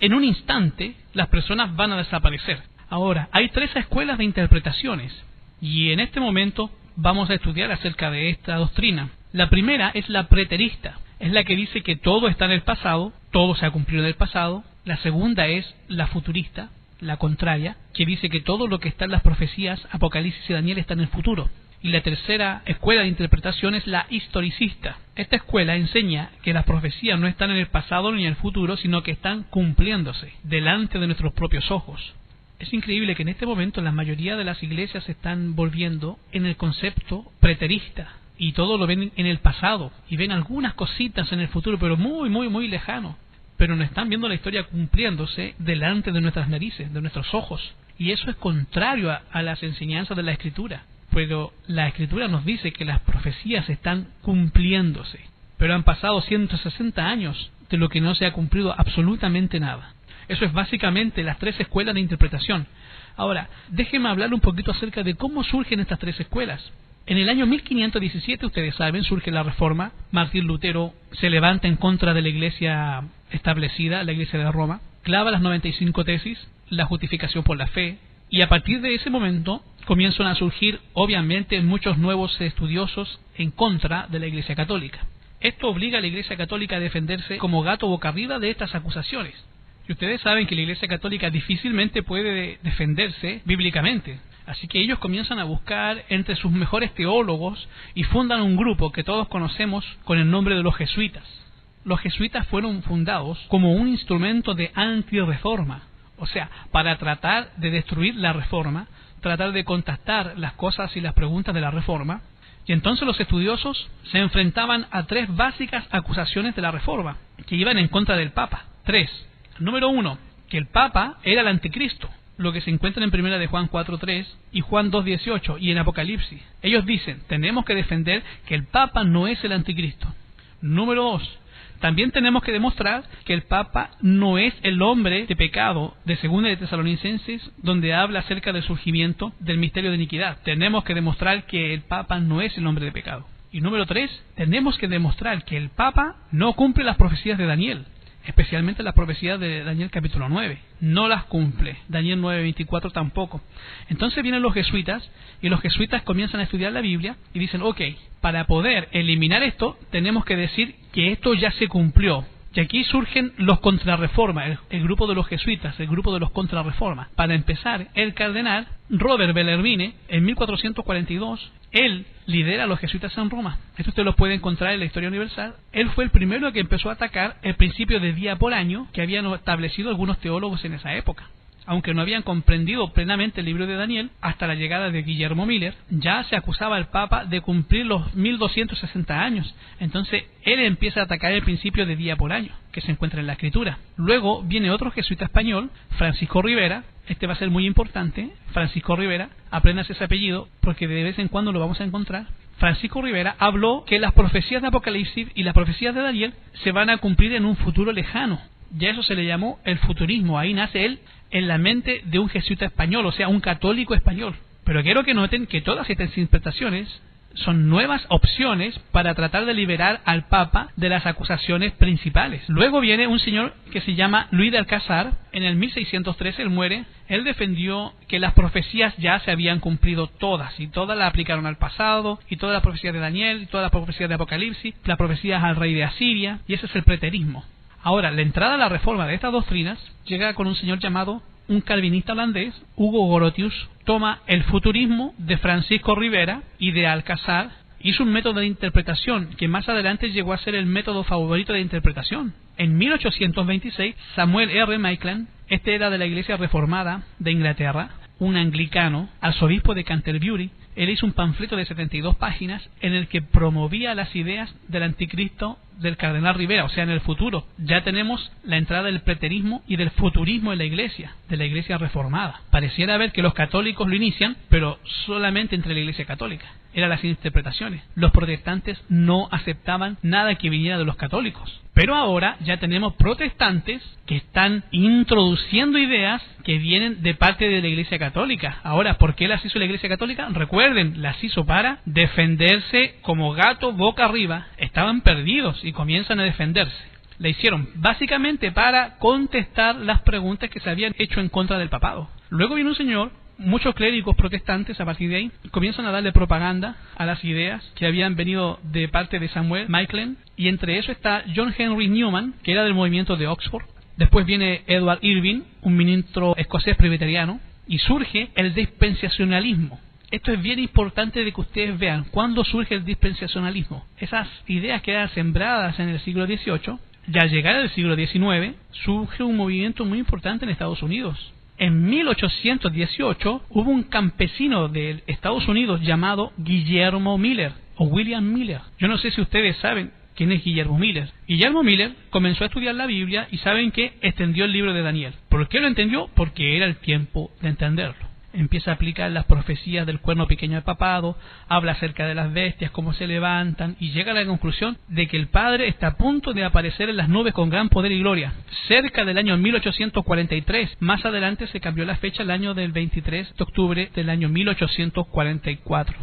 en un instante las personas van a desaparecer. Ahora, hay 3 escuelas de interpretaciones y en este momento vamos a estudiar acerca de esta doctrina. La primera es la preterista, es la que dice que todo está en el pasado, todo se ha cumplido en el pasado. La segunda es la futurista, la contraria, que dice que todo lo que está en las profecías, Apocalipsis y Daniel está en el futuro. Y la tercera escuela de interpretación es la historicista. Esta escuela enseña que las profecías no están en el pasado ni en el futuro, sino que están cumpliéndose delante de nuestros propios ojos. Es increíble que en este momento la mayoría de las iglesias se están volviendo en el concepto preterista y todo lo ven en el pasado y ven algunas cositas en el futuro, pero muy lejano. Pero no están viendo la historia cumpliéndose delante de nuestras narices, de nuestros ojos. Y eso es contrario a las enseñanzas de la Escritura. Pero la Escritura nos dice que las profecías están cumpliéndose. Pero han pasado 160 años de lo que no se ha cumplido absolutamente nada. Eso es básicamente las 3 escuelas de interpretación. Ahora, déjenme hablar un poquito acerca de cómo surgen estas 3 escuelas. En el año 1517, ustedes saben, surge la Reforma. Martín Lutero se levanta en contra de la iglesia establecida, la iglesia de Roma, clava las 95 tesis, la justificación por la fe, y a partir de ese momento comienzan a surgir, obviamente, muchos nuevos estudiosos en contra de la iglesia católica. Esto obliga a la iglesia católica a defenderse como gato boca arriba de estas acusaciones. Y ustedes saben que la iglesia católica difícilmente puede defenderse bíblicamente. Así que ellos comienzan a buscar entre sus mejores teólogos y fundan un grupo que todos conocemos con el nombre de los jesuitas. Los jesuitas fueron fundados como un instrumento de antirreforma, o sea, para tratar de destruir la reforma, tratar de contestar las cosas y las preguntas de la reforma. Y entonces los estudiosos se enfrentaban a 3 básicas acusaciones de la reforma que iban en contra del Papa. 3. Número 1, que el Papa era el anticristo, lo que se encuentra en 1 de Juan 4:3 y Juan 2:18 y en Apocalipsis. Ellos dicen, tenemos que defender que el Papa no es el anticristo. Número 2, también tenemos que demostrar que el Papa no es el hombre de pecado de 2 de Tesalonicenses, donde habla acerca del surgimiento del misterio de iniquidad. Tenemos que demostrar que el Papa no es el hombre de pecado. Y número 3, tenemos que demostrar que el Papa no cumple las profecías de Daniel, especialmente las profecías de Daniel capítulo 9. No las cumple. Daniel 9:24 tampoco. Entonces vienen los jesuitas, y los jesuitas comienzan a estudiar la Biblia y dicen, ok, para poder eliminar esto, tenemos que decir que esto ya se cumplió. Y aquí surgen los contrarreforma, el grupo de los jesuitas, el grupo de los contrarreforma. Para empezar, el cardenal Robert Bellarmine, en 1442, él lidera a los jesuitas en Roma. Esto usted lo puede encontrar en la Historia Universal. Él fue el primero que empezó a atacar el principio de día por año que habían establecido algunos teólogos en esa época. Aunque no habían comprendido plenamente el libro de Daniel, hasta la llegada de Guillermo Miller, ya se acusaba al Papa de cumplir los 1260 años. Entonces, él empieza a atacar el principio de día por año, que se encuentra en la Escritura. Luego viene otro jesuita español, Francisco Rivera. Este va a ser muy importante, Francisco Rivera. Aprendas ese apellido, porque de vez en cuando lo vamos a encontrar. Francisco Rivera habló que las profecías de Apocalipsis y las profecías de Daniel se van a cumplir en un futuro lejano. Ya eso se le llamó el futurismo. Ahí nace él en la mente de un jesuita español, o sea, un católico español. Pero quiero que noten que todas estas interpretaciones son nuevas opciones para tratar de liberar al Papa de las acusaciones principales. Luego viene un señor que se llama Luis de Alcázar. En el 1613 él muere. Él defendió que las profecías ya se habían cumplido todas, y todas las aplicaron al pasado, y todas las profecías de Daniel, y todas las profecías de Apocalipsis, las profecías al rey de Asiria, y ese es el preterismo. Ahora, la entrada a la reforma de estas doctrinas llega con un señor llamado, un calvinista holandés, Hugo Grotius. Toma el futurismo de Francisco Rivera y de Alcázar, hizo un método de interpretación que más adelante llegó a ser el método favorito de interpretación. En 1826, Samuel R. Maitland, este era de la Iglesia Reformada de Inglaterra, un anglicano, arzobispo de Canterbury, él hizo un panfleto de 72 páginas en el que promovía las ideas del anticristo del cardenal Rivera, o sea, en el futuro. Ya tenemos la entrada del preterismo y del futurismo en la Iglesia, de la Iglesia Reformada. Pareciera ver que los católicos lo inician, pero solamente entre la Iglesia Católica. Eran las interpretaciones. Los protestantes no aceptaban nada que viniera de los católicos. Pero ahora ya tenemos protestantes que están introduciendo ideas que vienen de parte de la Iglesia Católica. Ahora, ¿por qué las hizo la Iglesia Católica? Recuerden, las hizo para defenderse como gato boca arriba. Estaban perdidos y comienzan a defenderse. La hicieron básicamente para contestar las preguntas que se habían hecho en contra del papado. Luego viene un señor, muchos clérigos protestantes a partir de ahí comienzan a darle propaganda a las ideas que habían venido de parte de Samuel Maitland, y entre eso está John Henry Newman, que era del movimiento de Oxford. Después viene Edward Irving, un ministro escocés presbiteriano, y surge el dispensacionalismo. Esto es bien importante de que ustedes vean cuándo surge el dispensacionalismo. Esas ideas quedan sembradas en el siglo XVIII, y al llegar al siglo XIX surge un movimiento muy importante en Estados Unidos. En 1818 hubo un campesino de Estados Unidos llamado Guillermo Miller, o William Miller. Yo no sé si ustedes saben quién es Guillermo Miller. Guillermo Miller comenzó a estudiar la Biblia y saben que extendió el libro de Daniel. ¿Por qué lo entendió? Porque era el tiempo de entenderlo. Empieza a aplicar las profecías del cuerno pequeño del papado, habla acerca de las bestias, cómo se levantan, y llega a la conclusión de que el Padre está a punto de aparecer en las nubes con gran poder y gloria. Cerca del año 1843, más adelante se cambió la fecha al año del 23 de octubre del año 1844.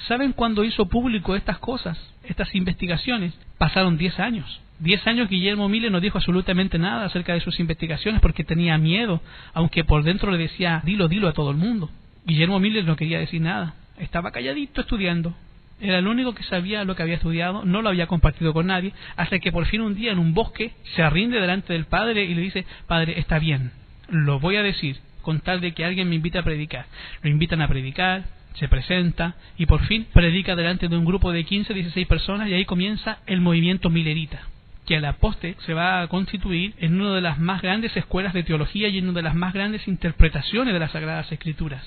¿Saben cuándo hizo público estas cosas, estas investigaciones? Pasaron 10 años. 10 años Guillermo Miller no dijo absolutamente nada acerca de sus investigaciones porque tenía miedo, aunque por dentro le decía, dilo a todo el mundo. Guillermo Miller no quería decir nada, estaba calladito estudiando. Era el único que sabía lo que había estudiado, no lo había compartido con nadie, hasta que por fin un día en un bosque se rinde delante del Padre y le dice, Padre, está bien, lo voy a decir, con tal de que alguien me invite a predicar. Lo invitan a predicar, se presenta y por fin predica delante de un grupo de 15, 16 personas, y ahí comienza el movimiento millerita, que a la postre se va a constituir en una de las más grandes escuelas de teología y en una de las más grandes interpretaciones de las Sagradas Escrituras,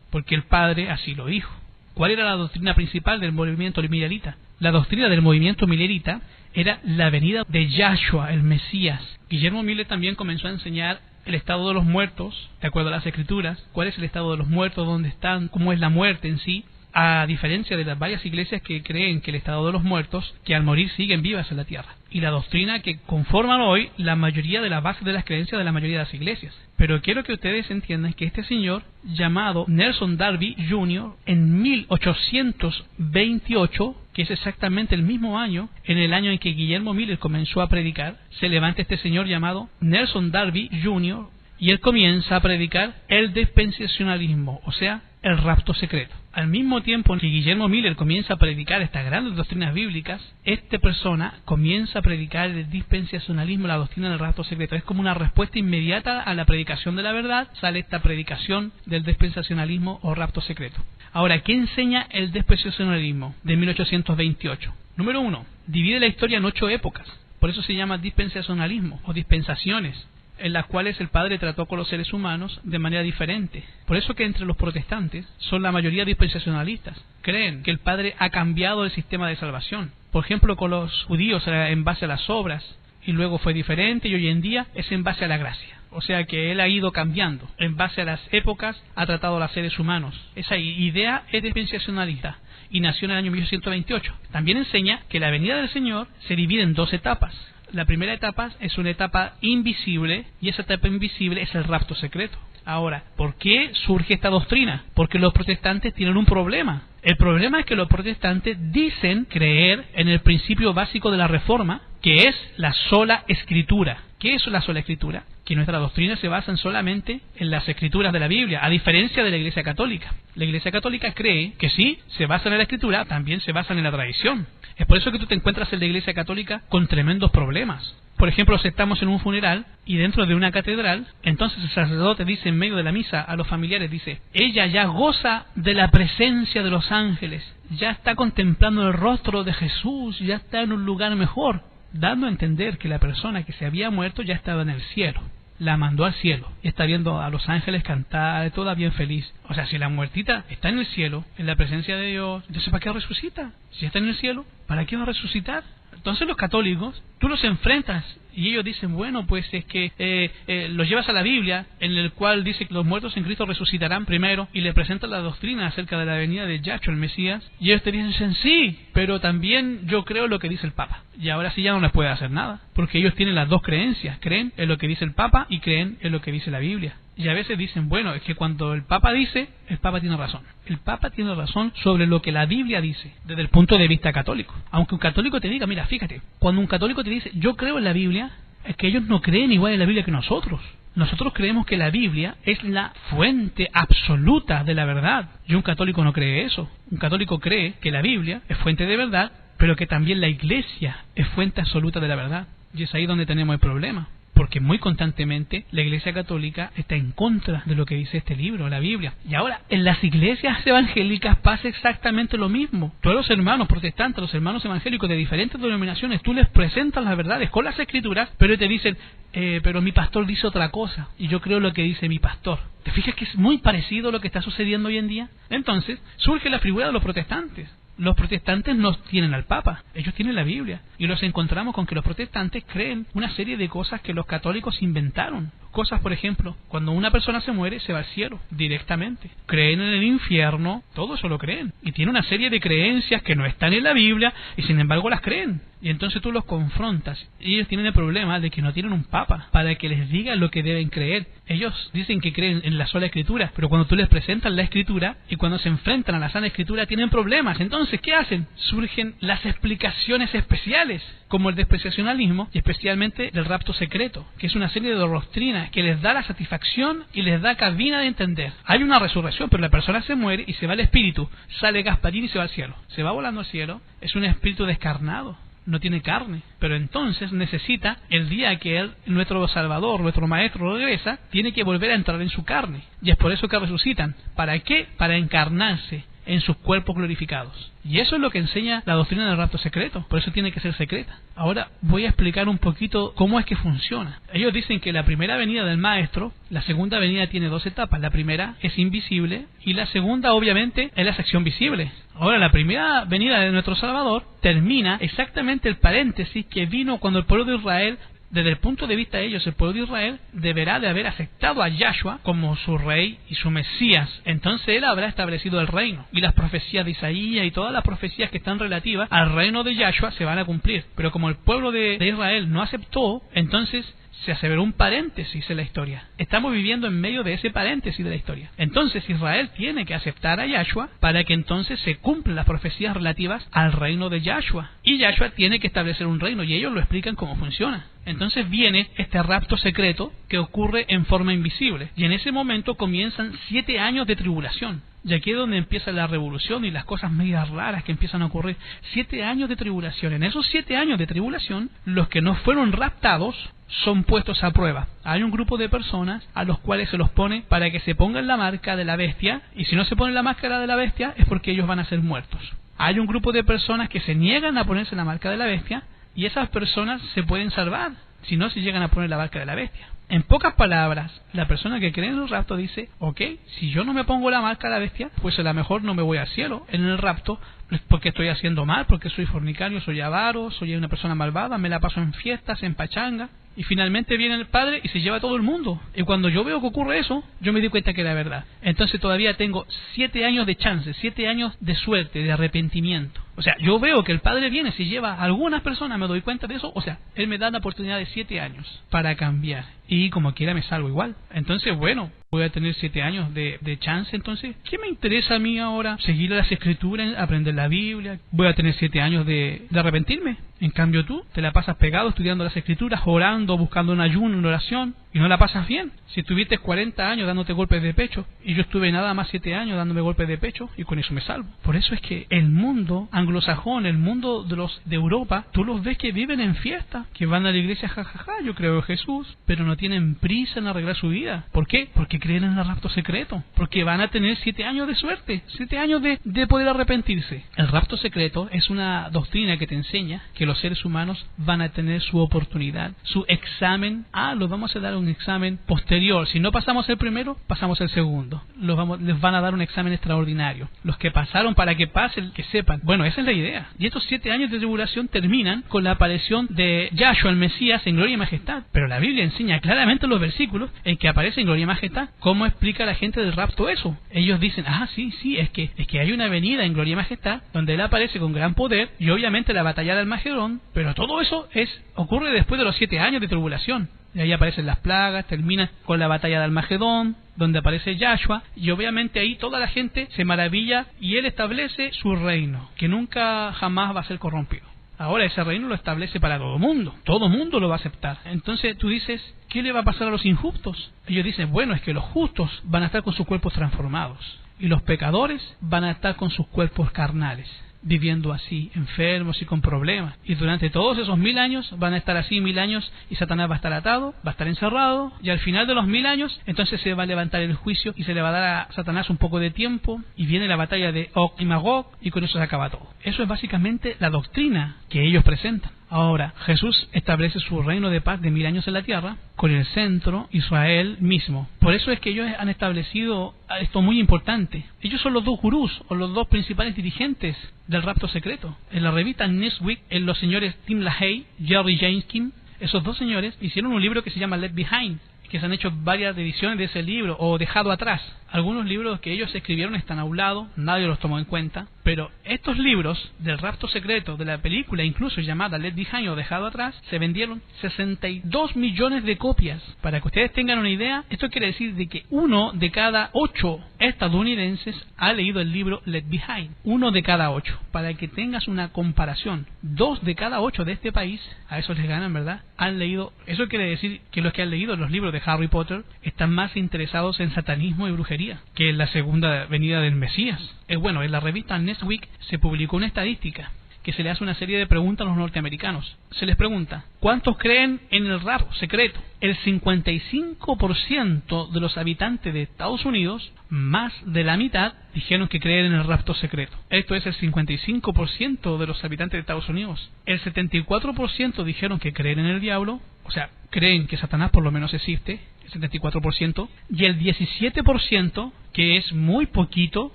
porque el Padre así lo dijo. ¿Cuál era la doctrina principal del movimiento millerita? La doctrina del movimiento millerita era la venida de Yahshua, el Mesías. Guillermo Miller también comenzó a enseñar el estado de los muertos, de acuerdo a las Escrituras, cuál es el estado de los muertos, dónde están, cómo es la muerte en sí, a diferencia de las varias iglesias que creen que el estado de los muertos, que al morir siguen vivas en la tierra, y la doctrina que conforman hoy la mayoría de las bases de las creencias de la mayoría de las iglesias. Pero quiero que ustedes entiendan que este señor, llamado Nelson Darby Jr., en 1828, que es exactamente el mismo año, en el año en que Guillermo Miller comenzó a predicar, se levanta este señor llamado Nelson Darby Jr., y él comienza a predicar el dispensacionalismo, o sea, el rapto secreto. Al mismo tiempo que Guillermo Miller comienza a predicar estas grandes doctrinas bíblicas, esta persona comienza a predicar el dispensacionalismo, la doctrina del rapto secreto. Es como una respuesta inmediata a la predicación de la verdad, sale esta predicación del dispensacionalismo o rapto secreto. Ahora, ¿qué enseña el dispensacionalismo de 1828? Número 1, divide la historia en 8 épocas. Por eso se llama dispensacionalismo o dispensaciones, en las cuales el Padre trató con los seres humanos de manera diferente. Por eso que entre los protestantes son la mayoría dispensacionalistas. Creen que el Padre ha cambiado el sistema de salvación. Por ejemplo, con los judíos era en base a las obras, y luego fue diferente, y hoy en día es en base a la gracia. O sea que Él ha ido cambiando. En base a las épocas ha tratado a los seres humanos. Esa idea es dispensacionalista y nació en el año 1828. También enseña que la venida del Señor se divide en 2 etapas. La primera etapa es una etapa invisible, y esa etapa invisible es el rapto secreto. Ahora, ¿por qué surge esta doctrina? Porque los protestantes tienen un problema. El problema es que los protestantes dicen creer en el principio básico de la Reforma, que es la sola Escritura. ¿Qué es la sola Escritura? Que nuestra doctrina se basa solamente en las Escrituras de la Biblia, a diferencia de la Iglesia Católica. La Iglesia Católica cree que sí, se basan en la Escritura, también se basan en la tradición. Es por eso que tú te encuentras en la Iglesia Católica con tremendos problemas. Por ejemplo, si estamos en un funeral y dentro de una catedral, entonces el sacerdote dice en medio de la misa a los familiares, dice, ella ya goza de la presencia de los ángeles, ya está contemplando el rostro de Jesús, ya está en un lugar mejor, dando a entender que la persona que se había muerto ya estaba en el cielo. La mandó al cielo y está viendo a los ángeles cantar, toda bien feliz. O sea, si la muertita está en el cielo, en la presencia de Dios, entonces ¿para qué resucita? Si está en el cielo, ¿para qué va a resucitar? Entonces los católicos, tú los enfrentas y ellos dicen, bueno, pues es que los llevas a la Biblia, en el cual dice que los muertos en Cristo resucitarán primero, y le presentan la doctrina acerca de la venida de Yahshua, el Mesías, y ellos te dicen, sí, pero también yo creo lo que dice el Papa. Y ahora sí ya no les puede hacer nada, porque ellos tienen las dos creencias, creen en lo que dice el Papa y creen en lo que dice la Biblia. Y a veces dicen, bueno, es que cuando el Papa dice, el Papa tiene razón. El Papa tiene razón sobre lo que la Biblia dice, desde el punto de vista católico. Aunque un católico te diga, mira, fíjate, cuando un católico te dice, yo creo en la Biblia, Es que ellos no creen igual en la Biblia que nosotros. Nosotros creemos que la Biblia es la fuente absoluta de la verdad. Y un católico no cree eso. Un católico cree que la Biblia es fuente de verdad, pero que también la Iglesia es fuente absoluta de la verdad. Y es ahí donde tenemos el problema. Porque muy constantemente la Iglesia Católica está en contra de lo que dice este libro, la Biblia. Y ahora, en las iglesias evangélicas pasa exactamente lo mismo. Todos los hermanos protestantes, los hermanos evangélicos de diferentes denominaciones, tú les presentas las verdades con las Escrituras, pero te dicen, pero mi pastor dice otra cosa, y yo creo lo que dice mi pastor. ¿Te fijas que es muy parecido a lo que está sucediendo hoy en día? Entonces, surge la figura de los protestantes. Los protestantes no tienen al Papa, ellos tienen la Biblia. Y los encontramos con que los protestantes creen una serie de cosas que los católicos inventaron. Cosas, por ejemplo, cuando una persona se muere, se va al cielo directamente. Creen en el infierno, todo eso lo creen. Y tiene una serie de creencias que no están en la Biblia y sin embargo las creen. Y entonces tú los confrontas. Y ellos tienen el problema de que no tienen un papa para que les diga lo que deben creer. Ellos dicen que creen en la sola escritura, pero cuando tú les presentas la escritura y cuando se enfrentan a la sana escritura tienen problemas. Entonces, ¿qué hacen? Surgen las explicaciones especiales, como el despreciacionalismo y especialmente el rapto secreto, que es una serie de doctrinas que les da la satisfacción y les da cabina de entender. Hay una resurrección, pero la persona se muere y se va al espíritu, sale Gasparín y se va al cielo. Se va volando al cielo, es un espíritu descarnado. No tiene carne, pero entonces necesita, el día que nuestro Salvador, nuestro Maestro regresa, tiene que volver a entrar en su carne. Y es por eso que resucitan. ¿Para qué? Para encarnarse en sus cuerpos glorificados. Y eso es lo que enseña la doctrina del rapto secreto. Por eso tiene que ser secreta. Ahora voy a explicar un poquito cómo es que funciona. Ellos dicen que la primera venida del Maestro, la segunda venida tiene dos etapas. La primera es invisible y la segunda obviamente es la sección visible. Ahora la primera venida de nuestro Salvador termina exactamente el paréntesis que vino cuando el pueblo de Israel, desde el punto de vista de ellos, el pueblo de Israel deberá de haber aceptado a Yahshua como su rey y su Mesías. Entonces él habrá establecido el reino. Y las profecías de Isaías y todas las profecías que están relativas al reino de Yahshua se van a cumplir. Pero como el pueblo de Israel no aceptó, entonces se aseveró un paréntesis en la historia. Estamos viviendo en medio de ese paréntesis de la historia. Entonces Israel tiene que aceptar a Yahshua para que entonces se cumplan las profecías relativas al reino de Yahshua. Y Yahshua tiene que establecer un reino y ellos lo explican cómo funciona. Entonces viene este rapto secreto que ocurre en forma invisible. Y en ese momento comienzan 7 años de tribulación. Y aquí es donde empieza la revolución y las cosas medias raras que empiezan a ocurrir. 7 años de tribulación. En esos 7 años de tribulación, los que no fueron raptados son puestos a prueba. Hay un grupo de personas a los cuales se los pone para que se pongan la marca de la bestia. Y si no se ponen la máscara de la bestia es porque ellos van a ser muertos. Hay un grupo de personas que se niegan a ponerse la marca de la bestia. Y esas personas se pueden salvar si no se llegan a poner la marca de la bestia. En pocas palabras, la persona que cree en el rapto dice, ok, si yo no me pongo la marca de la bestia, pues a lo mejor no me voy al cielo en el rapto, porque estoy haciendo mal, porque soy fornicario, soy avaro, soy una persona malvada, me la paso en fiestas, en pachanga. Y finalmente viene el Padre y se lleva a todo el mundo. Y cuando yo veo que ocurre eso, yo me di cuenta que era verdad. Entonces todavía tengo 7 años de chance, 7 años de suerte, de arrepentimiento. O sea, yo veo que el Padre viene, se lleva a algunas personas, me doy cuenta de eso. O sea, Él me da la oportunidad de 7 años para cambiar. Y como quiera me salgo igual. Entonces, bueno, voy a tener 7 años de chance. Entonces, ¿qué me interesa a mí ahora? Seguir las Escrituras, aprender la Biblia. Voy a tener 7 años de arrepentirme. En cambio tú te la pasas pegado estudiando las Escrituras, orando, buscando un ayuno, una oración, y no la pasas bien. Si estuviste 40 años dándote golpes de pecho, y yo estuve nada más 7 años dándome golpes de pecho, y con eso me salvo. Por eso es que el mundo anglosajón, el mundo de Europa, tú los ves que viven en fiesta, que van a la iglesia, jajaja, yo creo en Jesús, pero no tienen prisa en arreglar su vida. ¿Por qué? Porque creen en el rapto secreto, porque van a tener 7 años de suerte, 7 años de poder arrepentirse. El rapto secreto es una doctrina que te enseña que los seres humanos van a tener su oportunidad, su examen. Los vamos a dar un examen posterior. Si no pasamos el primero, pasamos el segundo. Les van a dar un examen extraordinario. Los que pasaron, para que pasen, que sepan. Bueno, esa es la idea. Y estos 7 años de tribulación terminan con la aparición de Yahshua, el Mesías, en gloria y majestad. Pero la Biblia enseña claramente en los versículos en que aparece en gloria y majestad. ¿Cómo explica la gente del rapto eso? Ellos dicen, sí, es que hay una venida en gloria y majestad donde Él aparece con gran poder y obviamente la batalla del Armagedón, pero todo eso ocurre después de los 7 años de tribulación. Y ahí aparecen las plagas, termina con la batalla de Armagedón, donde aparece Yahshua, y obviamente ahí toda la gente se maravilla y Él establece su reino, que nunca jamás va a ser corrompido. Ahora ese reino lo establece para todo mundo lo va a aceptar. Entonces tú dices, ¿qué le va a pasar a los injustos? Ellos dicen, bueno, es que los justos van a estar con sus cuerpos transformados y los pecadores van a estar con sus cuerpos carnales, viviendo así, enfermos y con problemas. Y durante todos esos 1000 años van a estar así 1000 años y Satanás va a estar atado, va a estar encerrado, y al final de los 1000 años entonces se va a levantar el juicio y se le va a dar a Satanás un poco de tiempo y viene la batalla de Og y Magog y con eso se acaba todo. Eso es básicamente la doctrina que ellos presentan. Ahora, Jesús establece su reino de paz de 1000 años en la tierra, con el centro Israel mismo. Por eso es que ellos han establecido esto muy importante. Ellos son los dos gurús, o los dos principales dirigentes del rapto secreto. En la revista Newsweek, los señores Tim LaHaye, Jerry James, esos dos señores hicieron un libro que se llama Left Behind, que se han hecho varias ediciones de ese libro, o Dejado Atrás. Algunos libros que ellos escribieron están a un lado, nadie los tomó en cuenta, pero estos libros del rapto secreto, de la película incluso llamada Left Behind o Dejado Atrás, se vendieron 62 millones de copias. Para que ustedes tengan una idea, esto quiere decir de que 1 de cada 8 estadounidenses ha leído el libro Left Behind. 1 de cada 8, para que tengas una comparación. 2 de cada 8 de este país, a eso les ganan, ¿verdad?, han leído. Eso quiere decir que los que han leído los libros de Harry Potter están más interesados en satanismo y brujería que en la segunda venida del Mesías. Bueno, en la revista Newsweek se publicó una estadística que se le hace una serie de preguntas a los norteamericanos. Se les pregunta, ¿cuántos creen en el rapto secreto? El 55% de los habitantes de Estados Unidos, más de la mitad, dijeron que creen en el rapto secreto. Esto es el 55% de los habitantes de Estados Unidos. El 74% dijeron que creen en el diablo, o sea, creen que Satanás por lo menos existe, el 74%, y el 17%, que es muy poquito,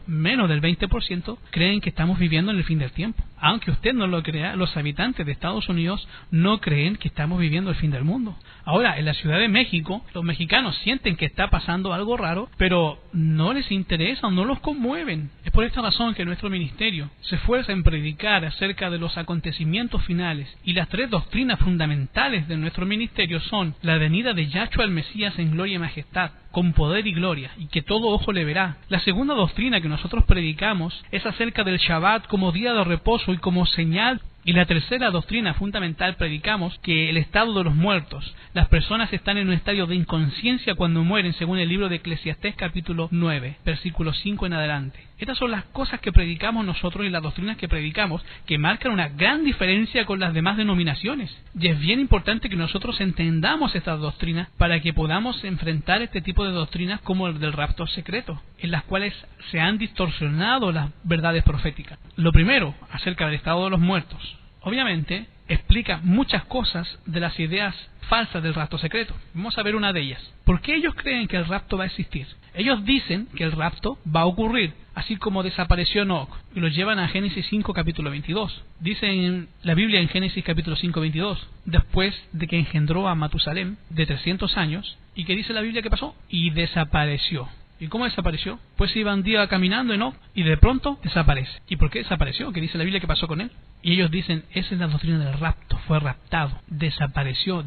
menos del 20%, creen que estamos viviendo en el fin del tiempo. Aunque usted no lo crea, los habitantes de Estados Unidos no creen que estamos viviendo el fin del mundo. Ahora, en la Ciudad de México, los mexicanos sienten que está pasando algo raro, pero no les interesa o no los conmueven. Es por esta razón que nuestro ministerio se esfuerza en predicar acerca de los acontecimientos finales, y las 3 doctrinas fundamentales de nuestro ministerio son la venida de Yahshua el Mesías en gloria y majestad, con poder y gloria, y que todo ojo le verá. La segunda doctrina que nosotros predicamos es acerca del Shabbat como día de reposo y como señal. Y la tercera doctrina fundamental predicamos que el estado de los muertos. Las personas están en un estadio de inconsciencia cuando mueren, según el libro de Eclesiastés capítulo 9, versículo 5 en adelante. Estas son las cosas que predicamos nosotros y las doctrinas que predicamos, que marcan una gran diferencia con las demás denominaciones. Y es bien importante que nosotros entendamos estas doctrinas para que podamos enfrentar este tipo de doctrinas como el del rapto secreto, en las cuales se han distorsionado las verdades proféticas. Lo primero, acerca del estado de los muertos. Obviamente, explica muchas cosas de las ideas falsas del rapto secreto. Vamos a ver una de ellas. ¿Por qué ellos creen que el rapto va a existir? Ellos dicen que el rapto va a ocurrir, así como desapareció Enoch, y lo llevan a Génesis 5, capítulo 22. Dice en la Biblia en Génesis capítulo 5, 22, después de que engendró a Matusalem de 300 años, y que dice la Biblia que pasó, y desapareció. ¿Y cómo desapareció? Pues iba un día caminando Enoch y de pronto desaparece. ¿Y por qué desapareció? ¿Qué dice la Biblia que pasó con él? Y ellos dicen, esa es la doctrina del rapto, fue raptado, desapareció.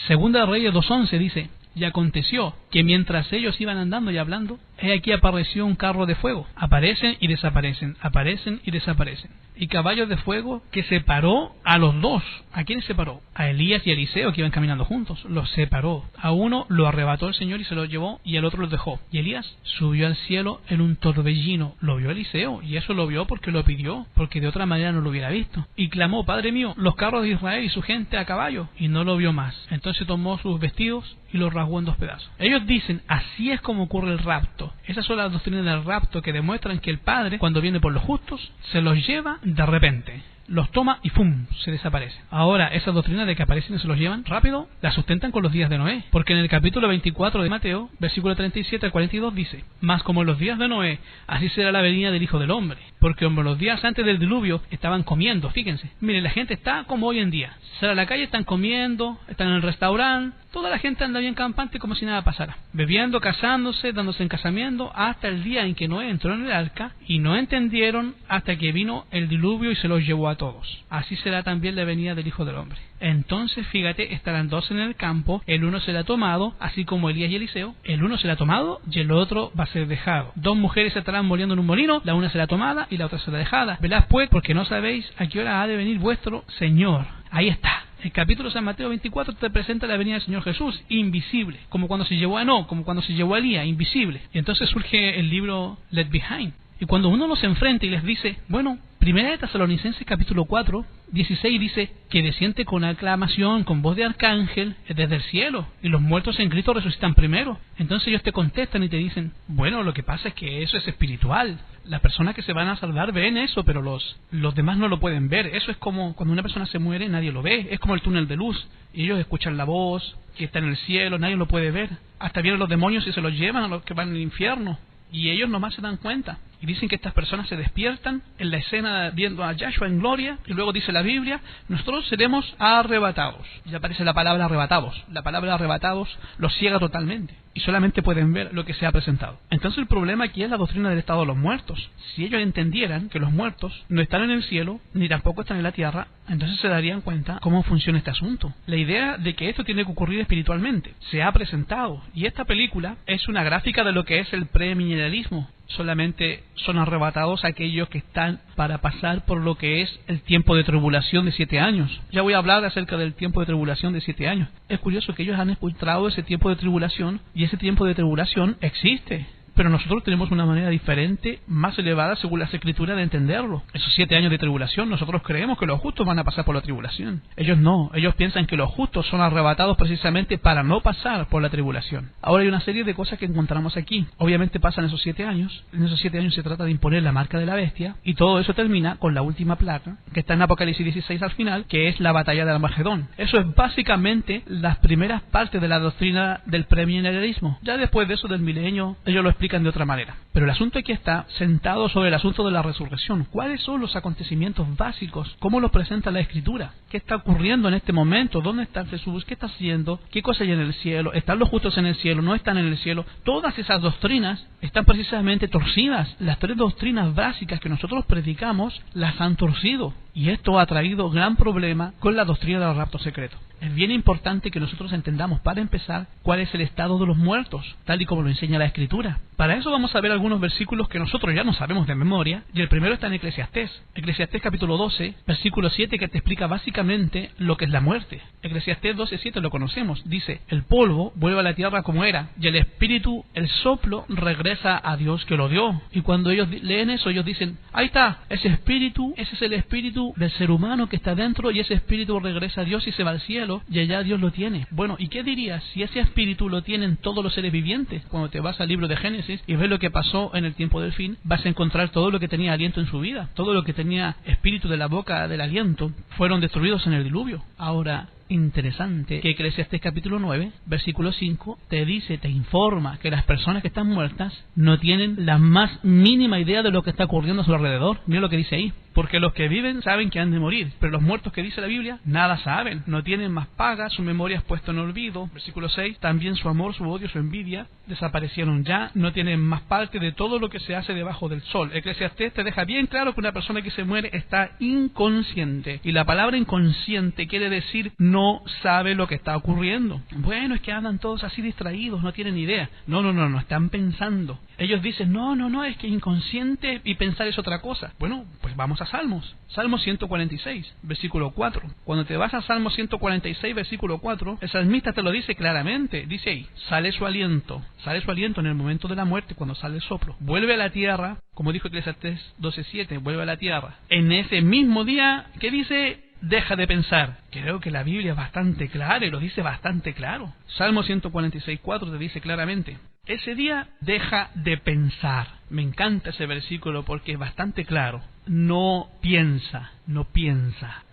Segunda de Reyes 2:11 dice, y aconteció que mientras ellos iban andando y hablando, he aquí apareció un carro de fuego. Aparecen y desaparecen, aparecen y desaparecen. Y caballos de fuego que separó a los dos. ¿A quiénes separó? A Elías y a Eliseo, que iban caminando juntos. Los separó. A uno lo arrebató el Señor y se lo llevó, y al otro los dejó. Y Elías subió al cielo en un torbellino. Lo vio Eliseo, y eso lo vio porque lo pidió, porque de otra manera no lo hubiera visto. Y clamó, Padre mío, los carros de Israel y su gente a caballo. Y no lo vio más. Entonces tomó sus vestidos y los rasgó en 2 pedazos. Ellos dicen, así es como ocurre el rapto. Esas son las doctrinas del rapto que demuestran que el Padre, cuando viene por los justos, se los lleva de repente. Los toma y ¡pum!, se desaparece. Ahora, esa doctrina de que aparecen y se los llevan rápido, la sustentan con los días de Noé. Porque en el capítulo 24 de Mateo, versículo 37 al 42 dice, mas como en los días de Noé, así será la venida del Hijo del Hombre. Porque como los días antes del diluvio estaban comiendo, fíjense. Miren, la gente está como hoy en día. Salen a la calle, están comiendo, están en el restaurante. Toda la gente anda bien campante como si nada pasara. Bebiendo, casándose, dándose en casamiento, hasta el día en que Noé entró en el arca y no entendieron hasta que vino el diluvio y se los llevó a a todos. Así será también la venida del Hijo del Hombre. Entonces, fíjate, estarán dos en el campo, el uno será tomado, así como Elías y Eliseo, el uno será tomado y el otro va a ser dejado. Dos mujeres estarán moliendo en un molino, la una será tomada y la otra será dejada. Velad pues, porque no sabéis a qué hora ha de venir vuestro Señor. Ahí está. El capítulo de San Mateo 24 te presenta la venida del Señor Jesús, invisible, como cuando se llevó a Enoc, como cuando se llevó a Elías, invisible. Y entonces surge el libro Left Behind. Y cuando uno los enfrenta y les dice, bueno, Primera de Tesalonicenses capítulo 4, 16 dice que desciende con aclamación, con voz de arcángel desde el cielo, y los muertos en Cristo resucitan primero. Entonces ellos te contestan y te dicen, bueno, lo que pasa es que eso es espiritual. Las personas que se van a salvar ven eso, pero los demás no lo pueden ver. Eso es como cuando una persona se muere, nadie lo ve. Es como el túnel de luz. Y ellos escuchan la voz que está en el cielo, nadie lo puede ver. Hasta vienen los demonios y se los llevan a los que van al infierno. Y ellos nomás se dan cuenta. Y dicen que estas personas se despiertan en la escena viendo a Yahshua en gloria. Y luego dice la Biblia, nosotros seremos arrebatados. Y aparece la palabra arrebatados. La palabra arrebatados los ciega totalmente. Y solamente pueden ver lo que se ha presentado. Entonces el problema aquí es la doctrina del estado de los muertos. Si ellos entendieran que los muertos no están en el cielo, ni tampoco están en la tierra, entonces se darían cuenta cómo funciona este asunto. La idea de que esto tiene que ocurrir espiritualmente se ha presentado. Y esta película es una gráfica de lo que es el premilenialismo. Solamente son arrebatados aquellos que están para pasar por lo que es el tiempo de tribulación de 7 años. Ya voy a hablar acerca del tiempo de tribulación de 7 años. Es curioso que ellos han encontrado ese tiempo de tribulación, y ese tiempo de tribulación existe. Pero nosotros tenemos una manera diferente, más elevada según las escrituras de entenderlo. Esos 7 años de tribulación, nosotros creemos que los justos van a pasar por la tribulación. Ellos no, ellos piensan que los justos son arrebatados precisamente para no pasar por la tribulación. Ahora hay una serie de cosas que encontramos aquí. Obviamente pasan esos 7 años, en esos 7 años se trata de imponer la marca de la bestia, y todo eso termina con la última plaga, que está en Apocalipsis 16 al final, que es la batalla de Armagedón. Eso es básicamente las primeras partes de la doctrina del premilenialismo. Ya después de eso del milenio, ellos lo explican de otra manera. Pero el asunto aquí está sentado sobre el asunto de la resurrección. ¿Cuáles son los acontecimientos básicos? ¿Cómo los presenta la Escritura? ¿Qué está ocurriendo en este momento? ¿Dónde está Jesús? ¿Qué está haciendo? ¿Qué cosa hay en el cielo? ¿Están los justos en el cielo? ¿No están en el cielo? Todas esas doctrinas están precisamente torcidas. Las 3 doctrinas básicas que nosotros predicamos las han torcido. Y esto ha traído gran problema con la doctrina del rapto secreto. Es bien importante que nosotros entendamos, para empezar, cuál es el estado de los muertos, tal y como lo enseña la Escritura. Para eso vamos a ver algunos versículos que nosotros ya no sabemos de memoria, y el primero está en Eclesiastés. Eclesiastés capítulo 12, versículo 7, que te explica básicamente lo que es la muerte. Eclesiastés 12:7 lo conocemos. Dice, el polvo vuelve a la tierra como era, y el espíritu, el soplo, regresa a Dios que lo dio. Y cuando ellos leen eso, ellos dicen, ahí está, ese espíritu, ese es el espíritu del ser humano que está dentro, y ese espíritu regresa a Dios y se va al cielo, y allá Dios lo tiene. Bueno, ¿y qué dirías si ese espíritu lo tienen todos los seres vivientes? Cuando te vas al libro de Génesis y ves lo que pasó en el tiempo del fin, vas a encontrar todo lo que tenía aliento en su vida, todo lo que tenía espíritu de la boca del aliento, fueron destruidos en el diluvio. Ahora, interesante que Eclesiastés capítulo 9, versículo 5, te dice, te informa que las personas que están muertas no tienen la más mínima idea de lo que está ocurriendo a su alrededor. Mira lo que dice ahí. Porque los que viven saben que han de morir, pero los muertos que dice la Biblia, nada saben, no tienen más paga, su memoria es puesta en olvido. Versículo 6, también su amor, su odio, su envidia desaparecieron ya, no tienen más parte de todo lo que se hace debajo del sol. Eclesiastés te deja bien claro que una persona que se muere está inconsciente, y la palabra inconsciente quiere decir no sabe lo que está ocurriendo. Bueno, es que andan todos así distraídos, no tienen idea. No, están pensando. Ellos dicen, no, es que inconsciente y pensar es otra cosa. Bueno, pues vamos a Salmos. Salmo 146, versículo 4. Cuando te vas a Salmo 146, versículo 4, el salmista te lo dice claramente. Dice ahí, sale su aliento en el momento de la muerte, cuando sale el soplo. Vuelve a la tierra, como dijo Eclesiastés 12:7, vuelve a la tierra. En ese mismo día, ¿qué dice? Deja de pensar. Creo que la Biblia es bastante clara y lo dice bastante claro. Salmo 146:4 te dice claramente, ese día deja de pensar. Me encanta ese versículo porque es bastante claro. No piensa.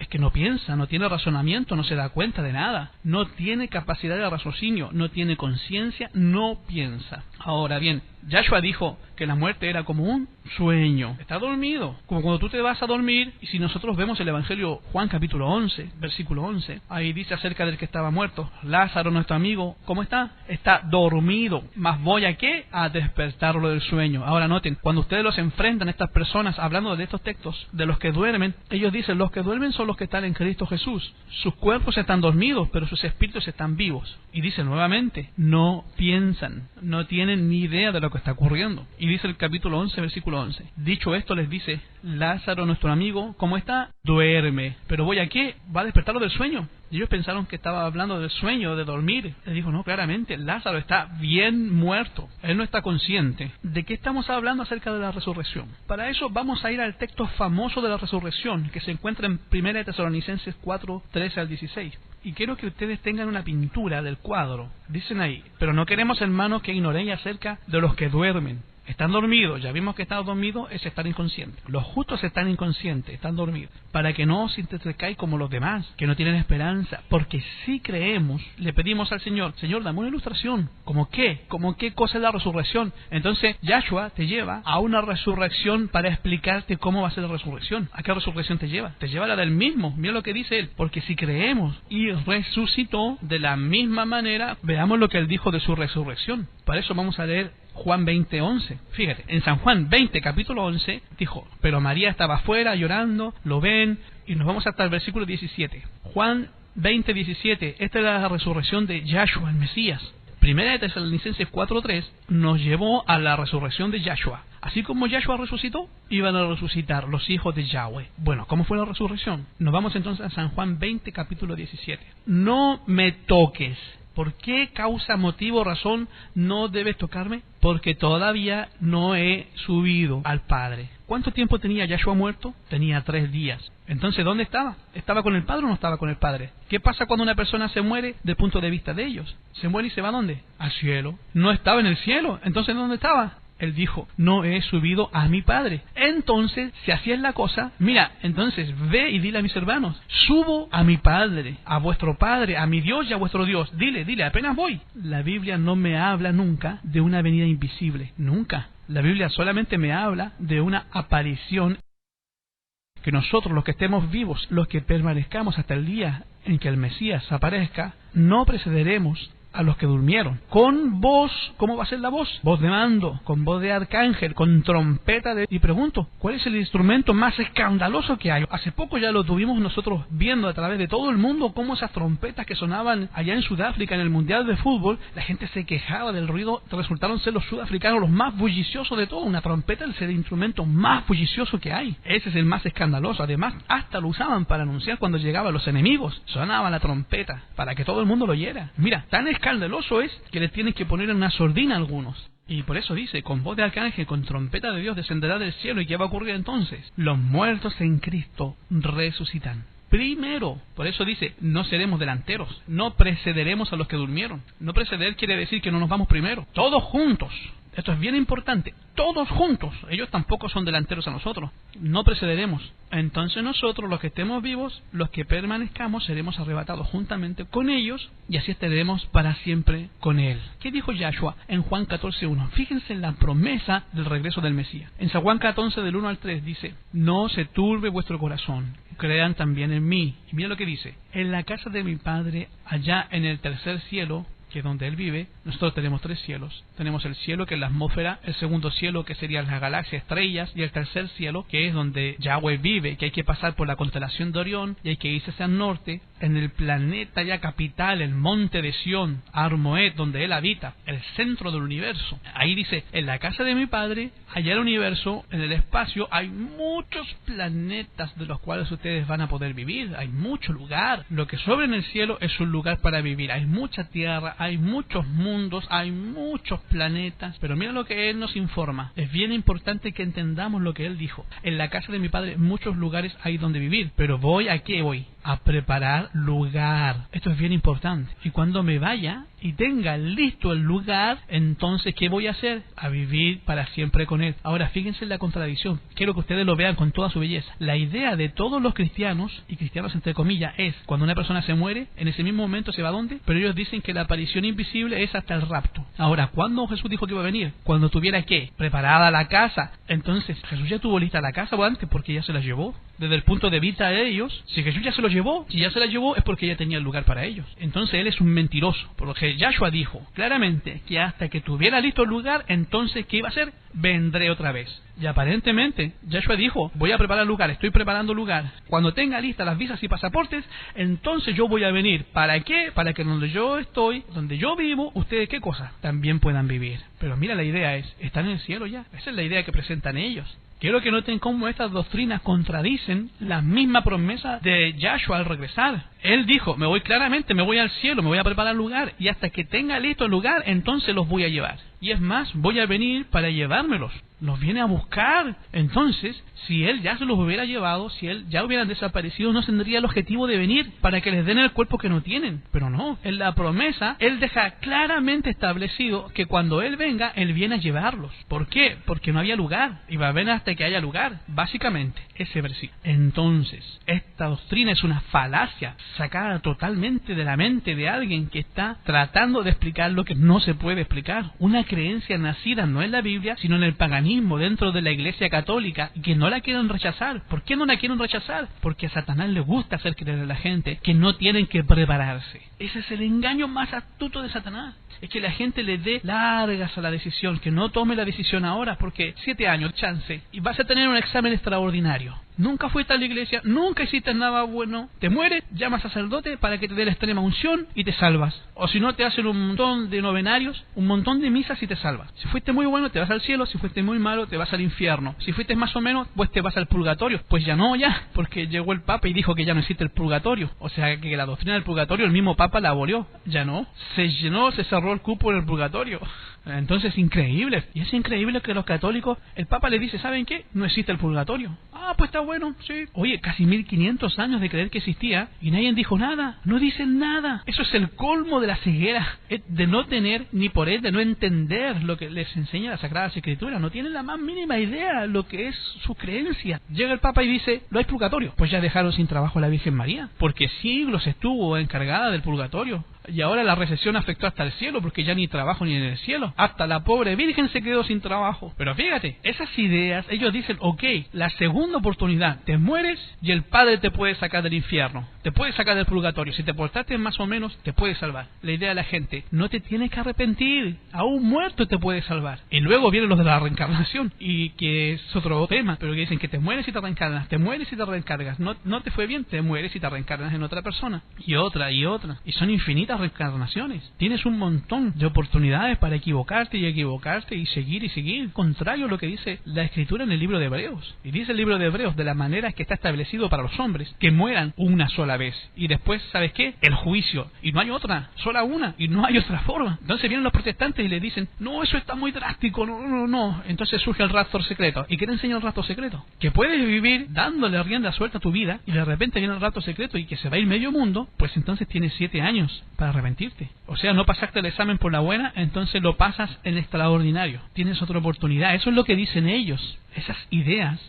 Es que no piensa, no tiene razonamiento, no se da cuenta de nada. No tiene capacidad de raciocinio, no tiene conciencia, no piensa. Ahora bien, Yahshua dijo que la muerte era como un sueño. Está dormido, como cuando tú te vas a dormir. Y si nosotros vemos el Evangelio Juan capítulo 11, versículo 11, ahí dice acerca del que estaba muerto: Lázaro, nuestro amigo, ¿cómo está? Está dormido, mas voy a ¿qué? A despertarlo del sueño. Ahora noten, cuando ustedes los enfrentan, estas personas, hablando de estos textos, de los que duermen, ellos dicen: los que duermen son los que están en Cristo Jesús. Sus cuerpos están dormidos, pero sus espíritus están vivos. Y dice nuevamente, no piensan, no tienen ni idea de lo que está ocurriendo. Y dice el capítulo 11, versículo 11. Dicho esto, les dice: Lázaro, nuestro amigo, ¿cómo está? Duerme. ¿Pero voy a qué? ¿Va a despertarlo del sueño? Y ellos pensaron que estaba hablando del sueño, de dormir. Les dijo: no, claramente, Lázaro está bien muerto. Él no está consciente. ¿De qué estamos hablando acerca de la resurrección? Para eso vamos a ir al texto famoso de la resurrección, que se encuentra en 1 Tesalonicenses 4, 13 al 16. Y quiero que ustedes tengan una pintura del cuadro. Dicen ahí: pero no queremos, hermanos, que ignoréis acerca de los que duermen. Están dormidos. Ya vimos que estar dormido es estar inconsciente. Los justos están inconscientes, están dormidos. Para que no os entristezcáis como los demás, que no tienen esperanza. Porque si creemos, le pedimos al Señor: Señor, dame una ilustración. ¿Cómo qué? ¿Cómo qué cosa es la resurrección? Entonces, Yahshua te lleva a una resurrección para explicarte cómo va a ser la resurrección. ¿A qué resurrección te lleva? Te lleva a la del mismo. Mira lo que dice él: porque si creemos y resucitó de la misma manera, veamos lo que él dijo de su resurrección. Para eso vamos a leer Juan 20, 11. Fíjate, en San Juan 20, capítulo 11, dijo: pero María estaba afuera llorando, lo ven, y nos vamos hasta el versículo 17. Juan 20, 17, esta es la resurrección de Yahshua, el Mesías. 1 Tesalonicenses 4, 3 nos llevó a la resurrección de Yahshua. Así como Yahshua resucitó, iban a resucitar los hijos de Yahweh. Bueno, ¿cómo fue la resurrección? Nos vamos entonces a San Juan 20, capítulo 17. No me toques. ¿Por qué causa, motivo, razón no debes tocarme? Porque todavía no he subido al Padre. ¿Cuánto tiempo tenía Yahshua muerto? Tenía 3 días. Entonces, ¿dónde estaba? ¿Estaba con el Padre o no estaba con el Padre? ¿Qué pasa cuando una persona se muere del punto de vista de ellos? Se muere y se va ¿a dónde? Al cielo. No estaba en el cielo. Entonces, ¿dónde estaba? Él dijo: no he subido a mi Padre. Entonces, si así es la cosa, mira, entonces ve y dile a mis hermanos: subo a mi Padre, a vuestro Padre, a mi Dios y a vuestro Dios. Dile, apenas voy. La Biblia no me habla nunca de una venida invisible, nunca. La Biblia solamente me habla de una aparición, que nosotros, los que estemos vivos, los que permanezcamos hasta el día en que el Mesías aparezca, no precederemos a los que durmieron. Con voz, ¿cómo va a ser la voz? Voz de mando, con voz de arcángel, con trompeta de... Y pregunto, ¿cuál es el instrumento más escandaloso que hay? Hace poco ya lo tuvimos nosotros viendo a través de todo el mundo, cómo esas trompetas que sonaban allá en Sudáfrica en el Mundial de Fútbol, la gente se quejaba del ruido, resultaron ser los sudafricanos los más bulliciosos de todo. Una trompeta es el instrumento más bullicioso que hay. Ese es el más escandaloso. Además, hasta lo usaban para anunciar cuando llegaban los enemigos. Sonaba la trompeta para que todo el mundo lo oyera. Mira, tan escandaloso es que le tienen que poner en una sordina a algunos. Y por eso dice: con voz de arcángel, con trompeta de Dios descenderá del cielo. ¿Y qué va a ocurrir entonces? Los muertos en Cristo resucitan primero. Por eso dice: no seremos delanteros, no precederemos a los que durmieron. No preceder quiere decir que no nos vamos primero, todos juntos. Esto es bien importante, todos juntos. Ellos tampoco son delanteros a nosotros. No precederemos. Entonces nosotros, los que estemos vivos, los que permanezcamos, seremos arrebatados juntamente con ellos, y así estaremos para siempre con Él. ¿Qué dijo Yahshua en Juan 14:1? Fíjense en la promesa del regreso del Mesías. En San Juan 14, del 1 al 3, dice: no se turbe vuestro corazón, crean también en mí. Y mira lo que dice: en la casa de mi Padre, allá en el tercer cielo, que es donde Él vive, nosotros tenemos 3 cielos. Tenemos el cielo, que es la atmósfera, el segundo cielo, que serían las galaxias, estrellas, y el tercer cielo, que es donde Yahweh vive, que hay que pasar por la constelación de Orión, y hay que irse hacia el norte, en el planeta ya capital, el monte de Sión, Armoed, donde Él habita, el centro del universo. Ahí dice: en la casa de mi Padre, allá en el universo, en el espacio, hay muchos planetas de los cuales ustedes van a poder vivir. Hay mucho lugar. Lo que sobra en el cielo es un lugar para vivir. Hay mucha tierra, hay muchos mundos, hay muchos planetas. Pero mira lo que Él nos informa. Es bien importante que entendamos lo que Él dijo: en la casa de mi Padre muchos lugares hay donde vivir. Pero ¿voy a qué voy? A preparar lugar. Esto es bien importante. Y cuando me vaya y tenga listo el lugar, entonces ¿qué voy a hacer? A vivir para siempre con Él. Ahora, fíjense en la contradicción. Quiero que ustedes lo vean con toda su belleza. La idea de todos los cristianos, y cristianos entre comillas, es cuando una persona se muere, en ese mismo momento se va ¿a dónde? Pero ellos dicen que la aparición invisible es hasta el rapto. Ahora, ¿cuándo Jesús dijo que iba a venir? Cuando tuviera ¿qué? Preparada la casa. Entonces, Jesús ya tuvo lista la casa antes porque ya se la llevó. Desde el punto de vista de ellos, si Jesús ya se lo llevó, si ya se la llevó es porque ya tenía el lugar para ellos. Entonces Él es un mentiroso, por lo que Yahshua dijo claramente que hasta que tuviera listo el lugar, entonces ¿qué iba a hacer? Vendré otra vez. Y aparentemente Yahshua dijo, voy a preparar lugar, estoy preparando lugar. Cuando tenga listas las visas y pasaportes, entonces yo voy a venir. ¿Para qué? Para que donde yo estoy, donde yo vivo, ustedes ¿qué cosa? También puedan vivir. Pero mira, la idea es, están en el cielo ya. Esa es la idea que presentan ellos. Quiero que noten cómo estas doctrinas contradicen la misma promesa de Yahshua al regresar. Él dijo, me voy al cielo, me voy a preparar lugar, y hasta que tenga listo el lugar, entonces los voy a llevar. Y es más, voy a venir para llevármelos. Los viene a buscar. Entonces, si Él ya se los hubiera llevado, si Él ya hubieran desaparecido, no tendría el objetivo de venir para que les den el cuerpo que no tienen. Pero no, en la promesa, Él deja claramente establecido que cuando Él venga, Él viene a llevarlos. ¿Por qué? Porque no había lugar. Y va a venir hasta que haya lugar. Básicamente, ese versículo. Entonces, esta doctrina es una falacia sacada totalmente de la mente de alguien que está tratando de explicar lo que no se puede explicar. Una creencia nacida no en la Biblia, sino en el paganismo dentro de la Iglesia Católica, y que no la quieren rechazar. ¿Por qué no la quieren rechazar? Porque a Satanás le gusta hacer creer a la gente que no tienen que prepararse. Ese es el engaño más astuto de Satanás. Es que la gente le dé largas a la decisión, que no tome la decisión ahora, porque 7 años, chance, y vas a tener un examen extraordinario. Nunca fuiste a la iglesia, nunca hiciste nada bueno, te mueres, llamas a sacerdote para que te dé la extrema unción y te salvas. O si no, te hacen un montón de novenarios, un montón de misas y te salvas. Si fuiste muy bueno, te vas al cielo, si fuiste muy malo, te vas al infierno. Si fuiste más o menos, pues te vas al purgatorio. Pues ya no, porque llegó el Papa y dijo que ya no existe el purgatorio. O sea que la doctrina del purgatorio, el mismo Papa la abolió. Ya no, se llenó, se cerró el cupo en el purgatorio. Entonces, increíble. Y es increíble que los católicos, el Papa les dice, ¿saben qué? No existe el purgatorio. Ah, pues está bueno, sí. Oye, casi 1500 años de creer que existía y nadie dijo nada. No dicen nada. Eso es el colmo de la ceguera, de no tener, ni por ende, no entender lo que les enseña la Sagrada Escritura. No tienen la más mínima idea de lo que es su creencia. Llega el Papa y dice, no hay purgatorio. Pues ya dejaron sin trabajo a la Virgen María, porque siglos estuvo encargada del purgatorio. Y ahora la recesión afectó hasta el cielo, porque ya ni trabajo ni en el cielo. Hasta la pobre Virgen se quedó sin trabajo. Pero fíjate, esas ideas, ellos dicen, ok, la segunda oportunidad, te mueres y el Padre te puede sacar del infierno, te puede sacar del purgatorio. Si te portaste más o menos, te puede salvar. La idea de la gente, no te tienes que arrepentir, aún muerto te puede salvar. Y luego vienen los de la reencarnación, y que es otro tema, pero que dicen que te mueres y te reencarnas, te mueres y te reencargas, no te fue bien, te mueres y te reencarnas en otra persona, y otra, y son infinitas reencarnaciones. Tienes un montón de oportunidades para equivocarte y seguir, contrario a lo que dice la Escritura en el libro de Hebreos. Y dice el libro de Hebreos, de la manera que está establecido para los hombres, que mueran una sola vez, y después, ¿sabes qué? El juicio, y no hay otra, sola una, y no hay otra forma. Entonces vienen los protestantes y le dicen, no, eso está muy drástico, no. Entonces surge el rapto secreto. ¿Y qué te enseña el rapto secreto? Que puedes vivir dándole rienda suelta a tu vida, y de repente viene el rapto secreto y que se va a ir medio mundo, pues entonces tienes 7 años para arrepentirte. O sea, no pasaste el examen por la buena, entonces lo pasas en extraordinario. Tienes otra oportunidad. Eso es lo que dicen ellos. Esas ideas.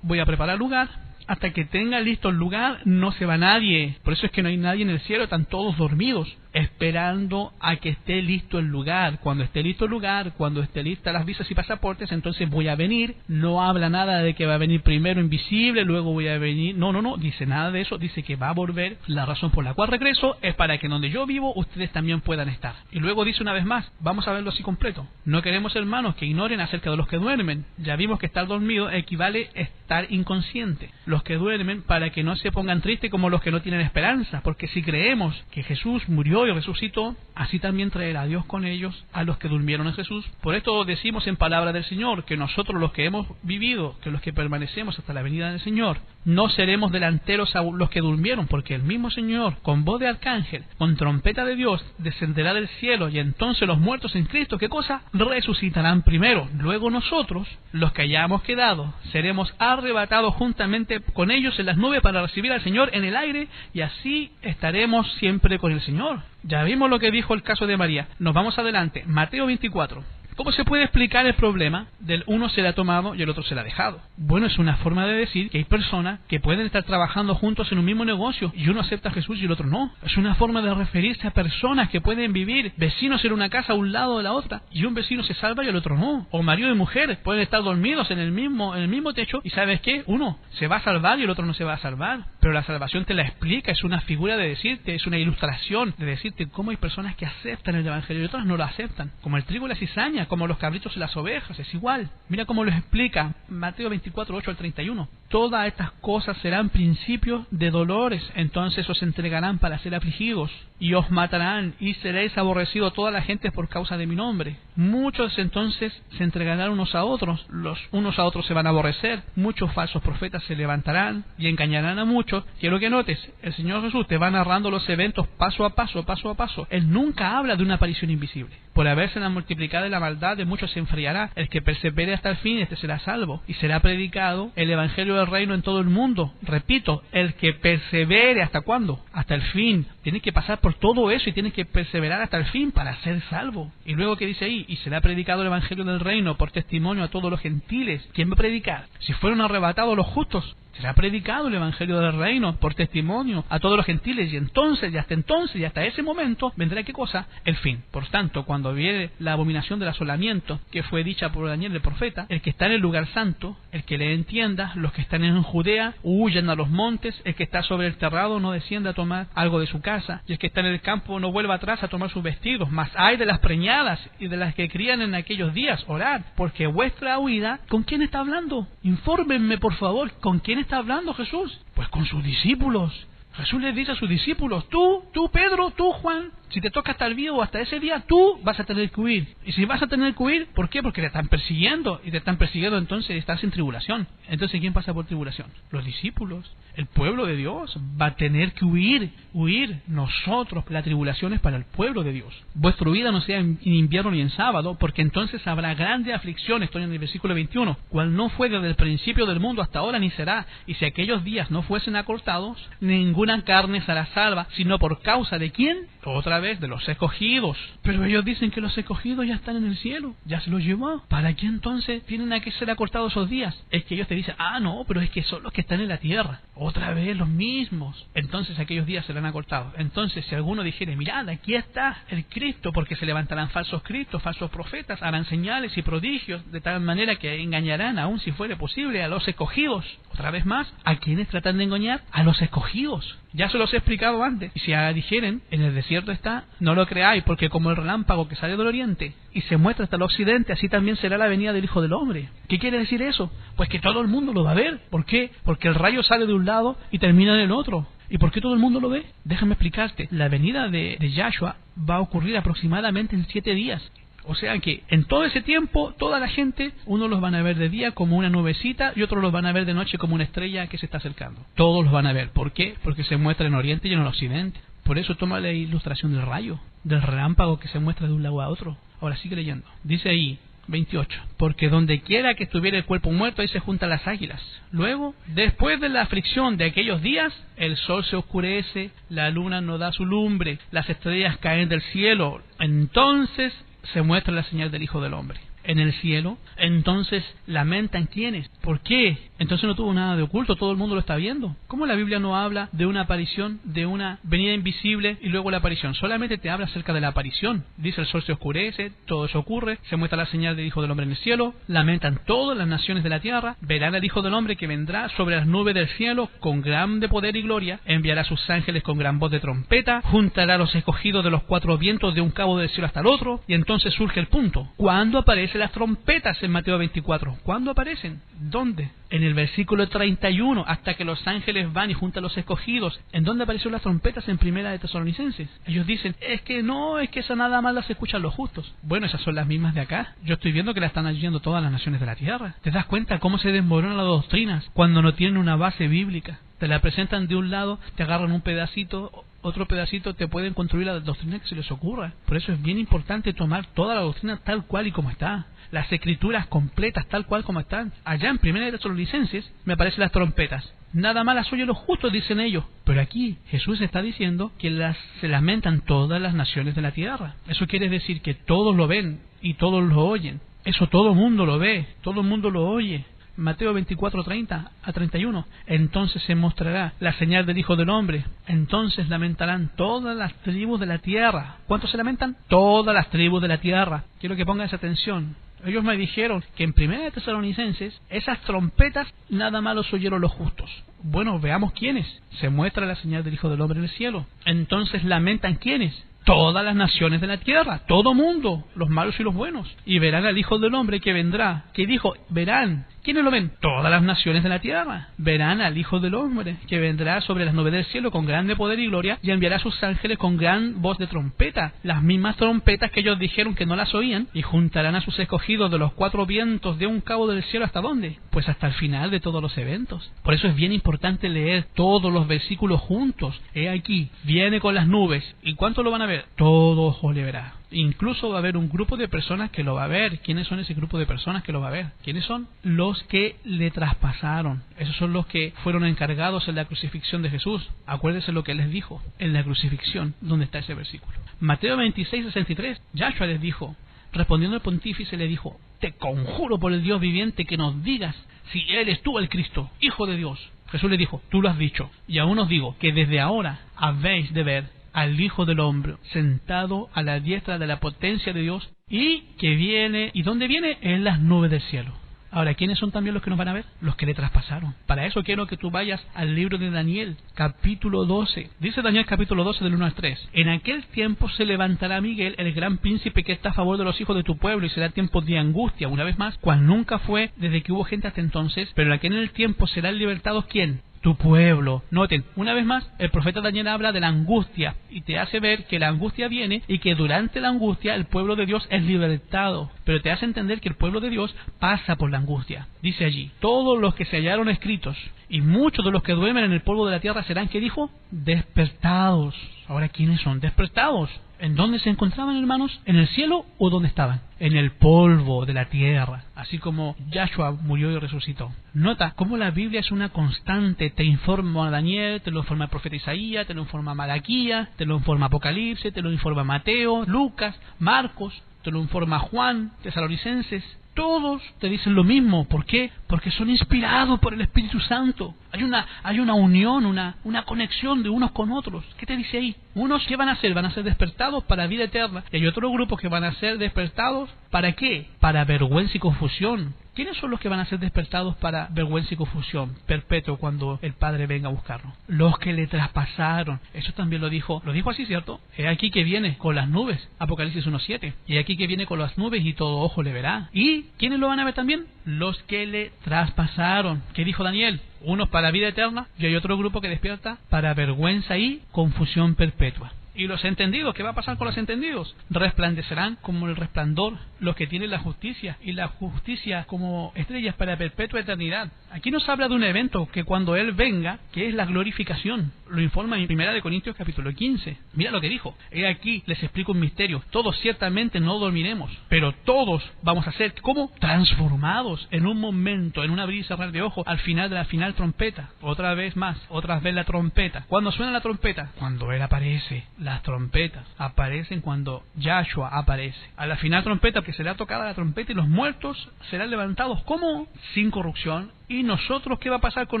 Voy a preparar lugar. Hasta que tenga listo el lugar, no se va nadie. Por eso es que no hay nadie en el cielo, están todos dormidos, esperando a que esté listo el lugar. Cuando esté listo el lugar, cuando esté lista las visas y pasaportes, entonces voy a venir. No habla nada de que va a venir primero invisible, luego voy a venir. No, dice nada de eso. Dice que va a volver. La razón por la cual regreso es para que donde yo vivo, ustedes también puedan estar. Y luego dice una vez más, vamos a verlo así completo. No queremos, hermanos, que ignoren acerca de los que duermen. Ya vimos que estar dormido equivale a estar inconsciente. Los que duermen, para que no se pongan tristes como los que no tienen esperanza, porque si creemos que Jesús murió murió y resucitó, así también traerá Dios con ellos a los que durmieron en Jesús. Por esto decimos en palabra del Señor, que nosotros los que hemos vivido, que los que permanecemos hasta la venida del Señor, no seremos delanteros a los que durmieron, porque el mismo Señor, con voz de arcángel, con trompeta de Dios, descenderá del cielo, y entonces los muertos en Cristo, ¿qué cosa? Resucitarán primero. Luego nosotros, los que hayamos quedado, seremos arrebatados juntamente con ellos en las nubes para recibir al Señor en el aire, y así estaremos siempre con el Señor. Ya vimos lo que dijo el caso de María. Nos vamos adelante. Mateo 24. ¿Cómo se puede explicar el problema del uno se le ha tomado y el otro se le ha dejado? Bueno, es una forma de decir que hay personas que pueden estar trabajando juntos en un mismo negocio y uno acepta a Jesús y el otro no. Es una forma de referirse a personas que pueden vivir vecinos en una casa a un lado de la otra y un vecino se salva y el otro no. O marido y mujer pueden estar dormidos en el mismo techo y ¿sabes qué? Uno se va a salvar y el otro no se va a salvar. Pero la salvación te la explica, es una figura de decirte, es una ilustración de decirte cómo hay personas que aceptan el Evangelio y otras no lo aceptan. Como el trigo y la cizaña, como los cabritos y las ovejas, es igual. Mira cómo lo explica Mateo 24, 8 al 31. Todas estas cosas serán principios de dolores, entonces os entregarán para ser afligidos, y os matarán, y seréis aborrecidos toda la gente por causa de mi nombre. Muchos entonces se entregarán unos a otros, los unos a otros se van a aborrecer, muchos falsos profetas se levantarán y engañarán a muchos. Quiero que notes, el Señor Jesús te va narrando los eventos paso a paso, paso a paso. Él nunca habla de una aparición invisible. Por haberse multiplicado la maldad de muchos se enfriará. El que persevere hasta el fin, este será salvo. Y será predicado el Evangelio del Reino en todo el mundo. Repito, el que persevere, ¿hasta cuándo? Hasta el fin. Tienes que pasar por todo eso y tienes que perseverar hasta el fin para ser salvo. Y luego, ¿qué dice ahí? Y será predicado el Evangelio del Reino por testimonio a todos los gentiles. ¿Quién va a predicar? Si fueron arrebatados los justos, será predicado el Evangelio del Reino por testimonio a todos los gentiles, y entonces, y hasta entonces, y hasta ese momento, vendrá ¿qué cosa? El fin. Por tanto, cuando viene la abominación del asolamiento, que fue dicha por Daniel el profeta, el que está en el lugar santo, el que le entienda, los que están en Judea, huyan a los montes, el que está sobre el terrado no descienda a tomar algo de su casa, y el que está en el campo no vuelva atrás a tomar sus vestidos, mas hay de las preñadas y de las que crían en aquellos días, orad, porque vuestra huida, ¿con quién está hablando? Infórmenme, por favor, ¿con quién está hablando Jesús? Pues con sus discípulos. Jesús les dice a sus discípulos, tú Pedro, tú Juan, si te toca hasta el día o hasta ese día, tú vas a tener que huir. Y si vas a tener que huir, ¿por qué? Porque te están persiguiendo, y te están persiguiendo, entonces estás en tribulación. Entonces, ¿quién pasa por tribulación? Los discípulos, el pueblo de Dios va a tener que huir. Nosotros, la tribulación es para el pueblo de Dios. Vuestra vida no sea en invierno ni en sábado, porque entonces habrá grande aflicción, estoy en el versículo 21, cual no fue desde el principio del mundo hasta ahora ni será, y si aquellos días no fuesen acortados, ninguna carne será salva, sino por causa de ¿quién? Otra vez, de los escogidos. Pero ellos dicen que los escogidos ya están en el cielo, ya se los llevó. ¿Para qué entonces tienen que ser acortados esos días? Es que ellos te dicen, no, pero es que son los que están en la tierra. Otra vez los mismos. Entonces aquellos días serán acortados. Entonces si alguno dijere, mirad, aquí está el Cristo, porque se levantarán falsos cristos, falsos profetas, harán señales y prodigios, de tal manera que engañarán, aún si fuere posible, a los escogidos. Otra vez más, ¿a quiénes tratan de engañar? A los escogidos. Ya se los he explicado antes. Y si dijeren, en el desierto está, no lo creáis, porque como el relámpago que sale del oriente y se muestra hasta el occidente, así también será la venida del Hijo del Hombre. ¿Qué quiere decir eso? Pues que todo el mundo lo va a ver. ¿Por qué? Porque el rayo sale de un lado y termina en el otro. ¿Y por qué todo el mundo lo ve? Déjame explicarte. La venida de Yahshua va a ocurrir aproximadamente en 7 días. O sea que en todo ese tiempo, toda la gente, unos los van a ver de día como una nubecita y otros los van a ver de noche como una estrella que se está acercando. Todos los van a ver. ¿Por qué? Porque se muestra en oriente y en el occidente. Por eso toma la ilustración del rayo, del relámpago que se muestra de un lado a otro. Ahora sigue leyendo. Dice ahí, 28. Porque donde quiera que estuviera el cuerpo muerto, ahí se juntan las águilas. Luego, después de la aflicción de aquellos días, el sol se oscurece, la luna no da su lumbre, las estrellas caen del cielo. Entonces se muestra la señal del Hijo del Hombre en el cielo. Entonces lamentan ¿quiénes? ¿Por qué? Entonces no tuvo nada de oculto, todo el mundo lo está viendo. ¿Cómo la Biblia no habla de una aparición, de una venida invisible y luego la aparición? Solamente te habla acerca de la aparición. Dice el sol se oscurece, todo eso ocurre, se muestra la señal del Hijo del Hombre en el cielo, lamentan todas las naciones de la tierra, verán al Hijo del Hombre que vendrá sobre las nubes del cielo con grande poder y gloria, enviará a sus ángeles con gran voz de trompeta, juntará a los escogidos de los 4 vientos de un cabo del cielo hasta el otro, y entonces surge el punto. ¿Cuándo aparece aparecen las trompetas en Mateo 24. ¿Cuándo aparecen? ¿Dónde? En el versículo 31, hasta que los ángeles van y juntan a los escogidos. ¿En dónde aparecieron las trompetas? En Primera de Tesalonicenses. Ellos dicen, es que esa nada más las escuchan los justos. Bueno, esas son las mismas de acá. Yo estoy viendo que la están oyendo todas las naciones de la tierra. ¿Te das cuenta cómo se desmoronan las doctrinas cuando no tienen una base bíblica? Te la presentan de un lado, te agarran un pedacito, otro pedacito, te pueden construir la doctrina que se les ocurra. Por eso es bien importante tomar toda la doctrina tal cual y como está. Las escrituras completas tal cual como están. Allá en Primera de Tesalonicenses me aparecen las trompetas. Nada más las oyen los justos, dicen ellos. Pero aquí Jesús está diciendo que se lamentan todas las naciones de la tierra. Eso quiere decir que todos lo ven y todos lo oyen. Eso todo el mundo lo ve, todo el mundo lo oye. Mateo 24, 30 a 31. Entonces se mostrará la señal del Hijo del Hombre. Entonces lamentarán todas las tribus de la tierra. ¿Cuántos se lamentan? Todas las tribus de la tierra. Quiero que pongan esa atención. Ellos me dijeron que en Primera de Tesalonicenses esas trompetas nada más los oyeron los justos. Bueno, veamos quiénes. Se muestra la señal del Hijo del Hombre en el cielo. Entonces lamentan quiénes. Todas las naciones de la tierra, todo mundo, los malos y los buenos. Y verán al Hijo del Hombre que vendrá. ¿Qué dijo? Verán. ¿Quiénes lo ven? Todas las naciones de la tierra. Verán al Hijo del Hombre que vendrá sobre las nubes del cielo con grande poder y gloria y enviará a sus ángeles con gran voz de trompeta. Las mismas trompetas que ellos dijeron que no las oían, y juntarán a sus escogidos de los cuatro vientos de un cabo del cielo. ¿Hasta dónde? Pues hasta el final de todos los eventos. Por eso es bien importante leer todos los versículos juntos. He aquí, viene con las nubes. ¿Y cuánto lo van a ver? Todo ojo le verá. Incluso va a haber un grupo de personas que lo va a ver. ¿Quiénes son ese grupo de personas que lo va a ver? ¿Quiénes son? Los que le traspasaron. Esos son los que fueron encargados en la crucifixión de Jesús. Acuérdense lo que les dijo en la crucifixión. ¿Dónde está ese versículo? Mateo 26, 63. Yahshua les dijo, respondiendo el pontífice, le dijo, te conjuro por el Dios viviente que nos digas si eres tú el Cristo, Hijo de Dios. Jesús le dijo, tú lo has dicho. Y aún os digo que desde ahora habéis de ver al Hijo del Hombre sentado a la diestra de la potencia de Dios, y que viene, ¿y dónde viene? En las nubes del cielo. Ahora, ¿quiénes son también los que nos van a ver? Los que le traspasaron. Para eso quiero que tú vayas al libro de Daniel, capítulo 12. Dice Daniel, capítulo 12, del 1 al 3. En aquel tiempo se levantará Miguel, el gran príncipe que está a favor de los hijos de tu pueblo, y será tiempo de angustia, una vez más, cual nunca fue desde que hubo gente hasta entonces, pero en aquel tiempo serán libertados, ¿quién? Tu pueblo. Noten, una vez más, el profeta Daniel habla de la angustia y te hace ver que la angustia viene y que durante la angustia el pueblo de Dios es libertado. Pero te hace entender que el pueblo de Dios pasa por la angustia. Dice allí, todos los que se hallaron escritos y muchos de los que duermen en el polvo de la tierra serán, ¿qué dijo? Despertados. Ahora, ¿quiénes son despertados? ¿En dónde se encontraban, hermanos? ¿En el cielo o dónde estaban? En el polvo de la tierra, así como Yahshua murió y resucitó. Nota cómo la Biblia es una constante. Te informa Daniel, te lo informa el profeta Isaías, te lo informa Malaquías, te lo informa Apocalipsis, te lo informa Mateo, Lucas, Marcos, te lo informa Juan, Tesalonicenses. Todos te dicen lo mismo. ¿Por qué? Porque son inspirados por el Espíritu Santo. Hay una unión, una conexión de unos con otros. ¿Qué te dice ahí? Unos, ¿qué van a hacer? Van a ser despertados para vida eterna. Y hay otros grupos que van a ser despertados, ¿para qué? Para vergüenza y confusión. ¿Quiénes son los que van a ser despertados para vergüenza y confusión perpetuo cuando el Padre venga a buscarnos? Los que le traspasaron. Eso también lo dijo así, ¿cierto? He aquí que viene con las nubes, Apocalipsis 1:7. Y aquí que viene con las nubes y todo ojo le verá. ¿Y quiénes lo van a ver también? Los que le traspasaron. ¿Qué dijo Daniel? Unos para vida eterna y hay otro grupo que despierta para vergüenza y confusión perpetua. Y los entendidos, ¿qué va a pasar con los entendidos? Resplandecerán como el resplandor los que tienen la justicia, y la justicia como estrellas para perpetua eternidad. Aquí nos habla de un evento que cuando Él venga, que es la glorificación. Lo informa en 1 Corintios capítulo 15. Mira lo que dijo. He aquí, les explico un misterio. Todos ciertamente no dormiremos, pero todos vamos a ser, ¿cómo? Transformados en un momento, en un abrir y cerrar de ojos, al final de la final trompeta. Otra vez más, otra vez la trompeta. ¿Cuándo suena la trompeta? Cuando Él aparece. Las trompetas aparecen cuando Yahshua aparece. A la final trompeta, que será tocada la trompeta y los muertos serán levantados, ¿cómo? Sin corrupción. Y nosotros, ¿qué va a pasar con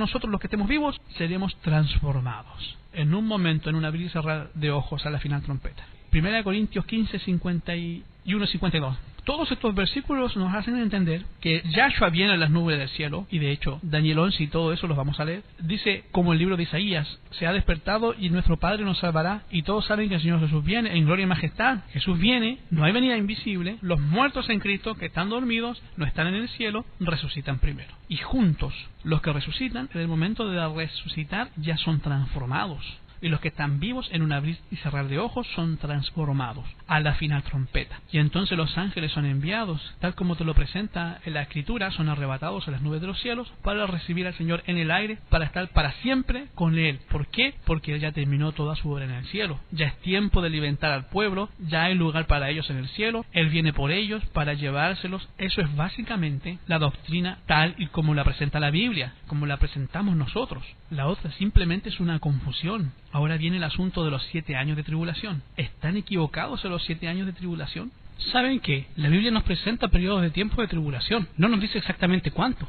nosotros los que estemos vivos? Seremos transformados. En un momento, en un abrir y cerrar de ojos a la final trompeta. 1 Corintios 15, 51 y 52. Todos estos versículos nos hacen entender que Yahshua viene a las nubes del cielo, y de hecho Daniel 11 y todo eso los vamos a leer. Dice, como el libro de Isaías, se ha despertado y nuestro Padre nos salvará, y todos saben que el Señor Jesús viene en gloria y majestad. Jesús viene, no hay venida invisible, los muertos en Cristo que están dormidos, no están en el cielo, resucitan primero. Y juntos, los que resucitan, en el momento de resucitar, ya son transformados. Y los que están vivos en un abrir y cerrar de ojos son transformados a la final trompeta. Y entonces los ángeles son enviados, tal como te lo presenta en la Escritura, son arrebatados a las nubes de los cielos para recibir al Señor en el aire, para estar para siempre con Él. ¿Por qué? Porque Él ya terminó toda su obra en el cielo. Ya es tiempo de alimentar al pueblo, ya hay lugar para ellos en el cielo, Él viene por ellos para llevárselos. Eso es básicamente la doctrina tal y como la presenta la Biblia, como la presentamos nosotros. La otra simplemente es una confusión. Ahora viene el asunto de los 7 años de tribulación. ¿Están equivocados en los 7 años de tribulación? ¿Saben qué? La Biblia nos presenta periodos de tiempo de tribulación. No nos dice exactamente cuántos.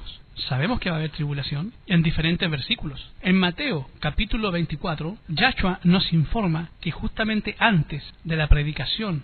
Sabemos que va a haber tribulación en diferentes versículos. En Mateo, capítulo 24, Yahshua nos informa que justamente antes de la predicación,